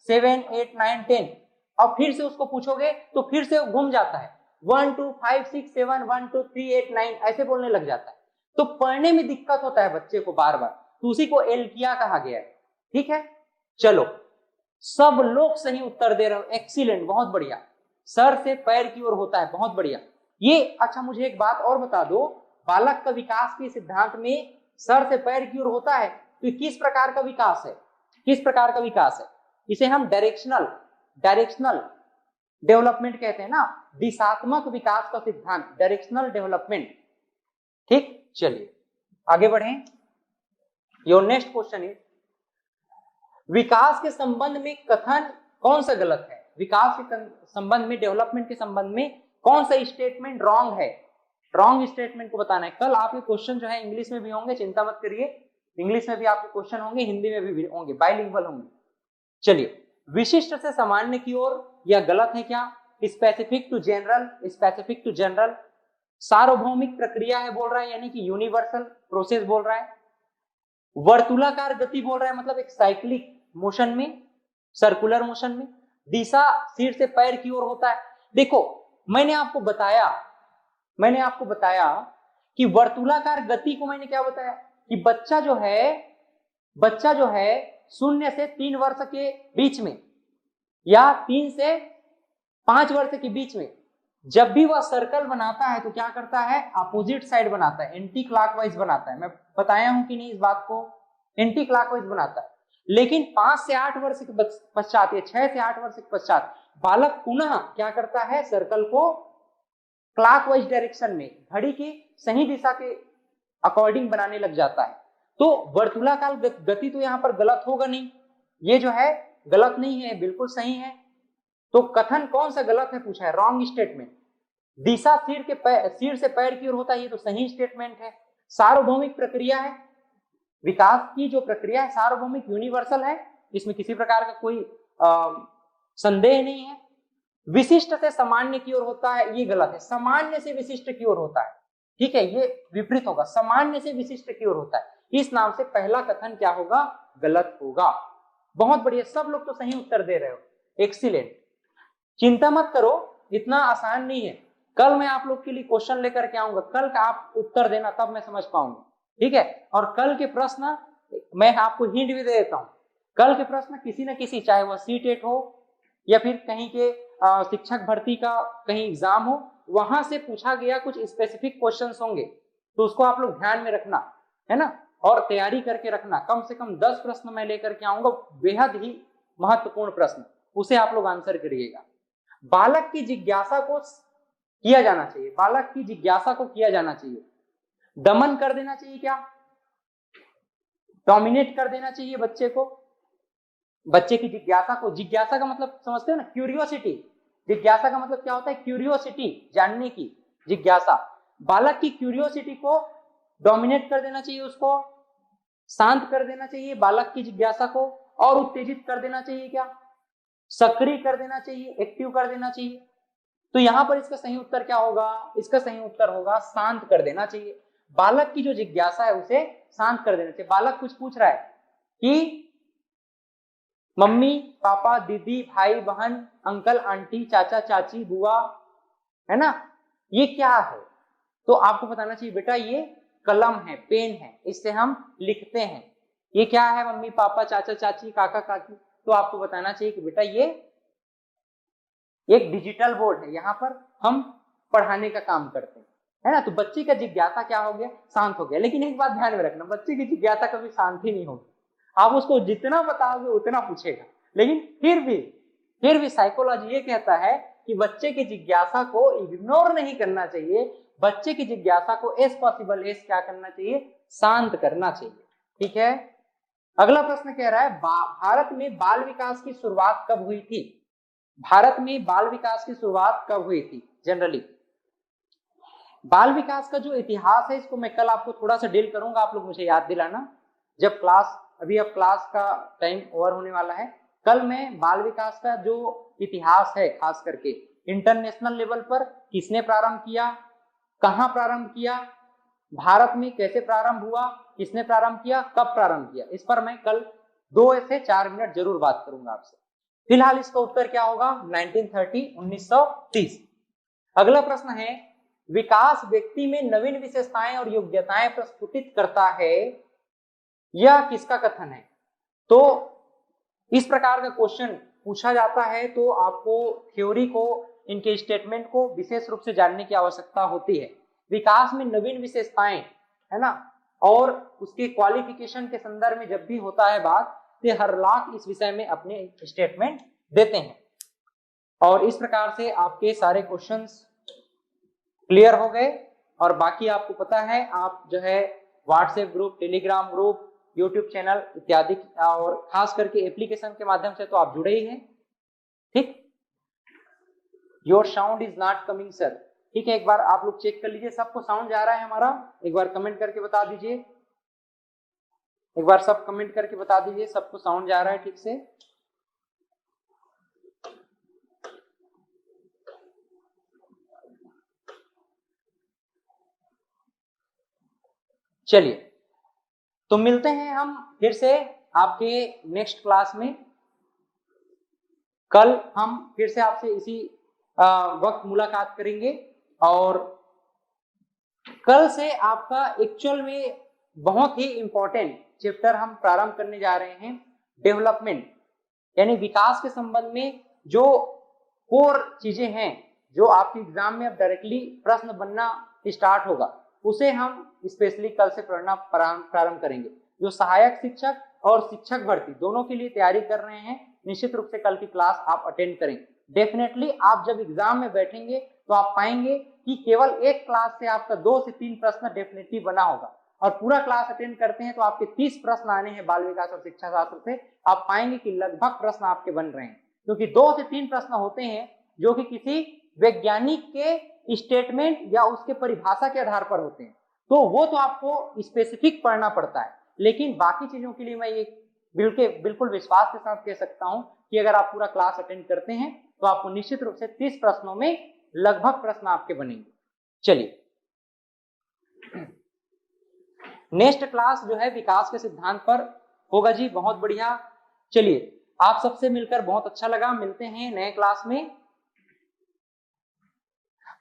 7 8 9 10, और फिर से उसको पूछोगे तो फिर से वो घूम जाता है, 1 2 5 6 7 1 2 3 8 9 ऐसे बोलने लग जाता है। तो पढ़ने में दिक्कत होता है बच्चे को बार बार, तो उसी को एल्किया कहा गया है। ठीक है, चलो, सब लोग सही उत्तर दे रहे हो, एक्सीलेंट, बहुत बढ़िया। सर से पैर की ओर होता है, बहुत बढ़िया। ये अच्छा, मुझे एक बात और बता दो, बालक का विकास के सिद्धांत में सर से पैर की ओर होता है, तो किस प्रकार का विकास है? किस प्रकार का विकास है? इसे हम डायरेक्शनल डेवलपमेंट कहते हैं ना, दिशात्मक विकास का सिद्धांत, डायरेक्शनल डेवलपमेंट। ठीक, चलिए आगे बढ़ें। योर नेक्स्ट क्वेश्चन इज, विकास के संबंध में कथन कौन सा गलत है? विकास के संबंध में, डेवलपमेंट के संबंध में कौन सा स्टेटमेंट रॉन्ग है? रॉन्ग स्टेटमेंट को बताना है। कल आपके क्वेश्चन जो है इंग्लिश में भी होंगे, चिंता मत करिए, इंग्लिश में भी आपके क्वेश्चन होंगे, हिंदी में भी होंगे, बाइलिंगुअल होंगे। चलिए, विशिष्ट से सामान्य की ओर, यह गलत है क्या? स्पेसिफिक टू जनरल, सार्वभौमिक प्रक्रिया है बोल रहा है, यानी कि यूनिवर्सल प्रोसेस बोल रहा है। वर्तुलाकार गति बोल रहा है, मतलब एक साइक्लिक मोशन में, सर्कुलर मोशन में। दिशा सिर से पैर की ओर होता है। देखो, मैंने आपको बताया कि वर्तुलाकार गति को मैंने क्या बताया कि बच्चा जो है 0 से 3 वर्ष के बीच में या 3 से 5 वर्ष के बीच में जब भी वह सर्कल बनाता है तो क्या करता है? अपोजिट साइड बनाता है, एंटी क्लॉकवाइज बनाता है। मैं बताया हूं कि नहीं इस बात को? एंटी क्लॉकवाइज बनाता है। लेकिन 5 से 8 वर्ष के पश्चात या 6 से 8 वर्ष के पश्चात बालक पुनः क्या करता है? सर्कल को क्लॉकवाइज डायरेक्शन में, घड़ी की सही दिशा के अकॉर्डिंग बनाने लग जाता है। तो वर्तुलाकार गति तो यहाँ पर गलत होगा नहीं, ये जो है गलत नहीं है, बिल्कुल सही है। तो कथन कौन सा गलत है पूछा है, रॉन्ग स्टेटमेंट। दिशा सिर से पैर की ओर होता है, ये तो सही स्टेटमेंट है। सार्वभौमिक प्रक्रिया है, विकास की जो प्रक्रिया है सार्वभौमिक, यूनिवर्सल है, इसमें किसी प्रकार का कोई संदेह नहीं है। विशिष्ट से सामान्य की ओर होता है, ये गलत है। सामान्य से विशिष्ट की ओर होता है, ठीक है, ये विपरीत होगा, सामान्य से विशिष्ट की ओर होता है। इस नाम से पहला कथन क्या होगा? गलत होगा। बहुत बढ़िया, सब लोग तो सही उत्तर दे रहे हो, एक्सीलेंट। चिंता मत करो, इतना आसान नहीं है। कल मैं आप लोग के लिए क्वेश्चन लेकर के आऊंगा, कल का आप उत्तर देना, तब मैं समझ पाऊंगा, ठीक है। और कल के प्रश्न मैं आपको हिंट भी दे देता हूं, कल के प्रश्न किसी न किसी, चाहे वह सीटेट हो या फिर कहीं के शिक्षक भर्ती का कहीं एग्जाम हो, वहां से पूछा गया कुछ स्पेसिफिक क्वेश्चंस होंगे, तो उसको आप लोग ध्यान में रखना, है ना, और तैयारी करके रखना। कम से कम 10 प्रश्न मैं लेकर के आऊंगा, बेहद ही महत्वपूर्ण प्रश्न, उसे आप लोग आंसर करिएगा। बालक की जिज्ञासा को किया जाना चाहिए, बालक की जिज्ञासा को किया जाना चाहिए। दमन कर देना चाहिए क्या? डोमिनेट कर देना चाहिए बच्चे को, बच्चे की जिज्ञासा को। जिज्ञासा का मतलब समझते हो ना, क्यूरियोसिटी। जिज्ञासा का मतलब क्या होता है? क्यूरियोसिटी, जानने की जिज्ञासा। बालक की क्यूरियोसिटी को डोमिनेट कर देना चाहिए, उसको शांत कर देना चाहिए बालक की जिज्ञासा को, और उत्तेजित कर देना चाहिए क्या? सक्रिय कर देना चाहिए, एक्टिव कर देना चाहिए। तो यहाँ पर इसका सही उत्तर क्या होगा? इसका सही उत्तर होगा शांत कर देना चाहिए। बालक की जो जिज्ञासा है उसे शांत कर देना चाहिए। बालक कुछ पूछ रहा है कि मम्मी पापा दीदी भाई बहन अंकल आंटी चाचा चाची बुआ, है ना, ये क्या है? तो आपको बताना चाहिए बेटा ये कलम है, पेन है, इससे हम लिखते हैं। ये क्या है? मम्मी पापा चाचा चाची काका काकी। तो आपको बताना चाहिए कि बेटा ये एक डिजिटल बोर्ड है, यहाँ पर हम पढ़ाने का काम करते हैं, है ना। तो बच्चे का जिज्ञासा क्या हो गया? शांत हो गया। लेकिन एक बात ध्यान में रखना, बच्चे की जिज्ञासा कभी शांत ही नहीं होगी। आप उसको जितना बताओगे उतना पूछेगा। लेकिन फिर भी साइकोलॉजी ये कहता है कि बच्चे की जिज्ञासा को इग्नोर नहीं करना चाहिए, बच्चे की जिज्ञासा को एज पॉसिबल एज क्या करना चाहिए? शांत करना चाहिए। ठीक है। अगला प्रश्न कह रहा है भारत में बाल विकास की शुरुआत कब हुई थी? भारत में बाल विकास की शुरुआत कब हुई थी? जनरली बाल विकास का जो इतिहास है इसको मैं कल आपको थोड़ा सा डील करूंगा, आप लोग मुझे याद दिलाना जब क्लास, अभी अब क्लास का टाइम ओवर होने वाला है। कल मैं बाल विकास का जो इतिहास है खास करके इंटरनेशनल लेवल पर किसने प्रारंभ किया, कहां प्रारंभ किया, भारत में कैसे प्रारंभ हुआ, किसने प्रारंभ किया, कब प्रारंभ किया, इस पर मैं कल 2 से 4 मिनट जरूर बात करूंगा आपसे। फिलहाल इसका उत्तर क्या होगा? 1930 1930। अगला प्रश्न है विकास व्यक्ति में नवीन विशेषताएं और योग्यताएं प्रस्फुटित करता है, यह किसका कथन है? तो इस प्रकार का क्वेश्चन पूछा जाता है तो आपको थ्योरी को, इनके स्टेटमेंट को विशेष रूप से जानने की आवश्यकता होती है। विकास में नवीन विशेषताएं, है ना, और उसके क्वालिफिकेशन के संदर्भ में जब भी होता है बात, तो हर लाख इस विषय में अपने स्टेटमेंट देते हैं। और इस प्रकार से आपके सारे क्वेश्चंस क्लियर हो गए। और बाकी आपको पता है आप जो है WhatsApp group, Telegram group, YouTube channel इत्यादि और खास करके एप्लीकेशन के माध्यम से तो आप जुड़े ही हैं। ठीक, your sound is not coming sir. ठीक है, एक बार आप लोग चेक कर लीजिए सबको साउंड जा रहा है हमारा, एक बार कमेंट करके बता दीजिए, एक बार सब कमेंट करके बता दीजिए सबको साउंड जा रहा है ठीक से। चलिए, तो मिलते हैं हम फिर से आपके नेक्स्ट क्लास में। कल हम फिर से आपसे इसी वक्त मुलाकात करेंगे और कल से आपका एक्चुअल में बहुत ही इंपॉर्टेंट चैप्टर हम प्रारंभ करने जा रहे हैं, डेवलपमेंट, यानी विकास के संबंध में जो कोर चीजें हैं जो आपके एग्जाम में अब डायरेक्टली प्रश्न बनना स्टार्ट होगा, उसे हम स्पेशली कल से पढ़ना प्रारंभ करेंगे। जो सहायक शिक्षक और शिक्षक भर्ती दोनों के लिए तैयारी कर रहे हैं, निश्चित रूप से कल की क्लास आप अटेंड करें। डेफिनेटली आप जब एग्जाम में बैठेंगे तो आप पाएंगे कि केवल एक क्लास से आपका 2 से 3 प्रश्न डेफिनेटली बना होगा, और पूरा क्लास अटेंड करते हैं तो आपके 30 प्रश्न आने हैं बाल विकास और शिक्षा शास्त्र से। आप पाएंगे कि लगभग प्रश्न आपके बन रहे हैं, क्योंकि 2 से 3 प्रश्न होते हैं जो कि किसी वैज्ञानिक के स्टेटमेंट या उसके परिभाषा के आधार पर होते हैं, तो वो तो आपको स्पेसिफिक पढ़ना पड़ता है। लेकिन बाकी चीजों के लिए मैं ये बिल्कुल विश्वास के साथ कह सकता हूं कि अगर आप पूरा क्लास अटेंड करते हैं तो आपको निश्चित रूप से 30 प्रश्नों में लगभग प्रश्न आपके बनेंगे। चलिए, नेक्स्ट क्लास जो है विकास के सिद्धांत पर होगा जी, बहुत बढ़िया। चलिए, आप सबसे मिलकर बहुत अच्छा लगा, मिलते हैं नए क्लास में।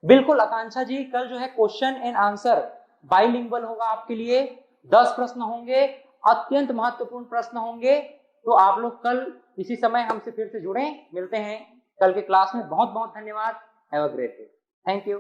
बिल्कुल आकांक्षा जी, कल जो है क्वेश्चन एंड आंसर बाइलिंगुअल होगा आपके लिए, 10 प्रश्न होंगे, अत्यंत महत्वपूर्ण प्रश्न होंगे। तो आप लोग कल इसी समय हमसे फिर से जुड़ें, मिलते हैं कल के क्लास में। बहुत बहुत धन्यवाद, have a great day, thank you.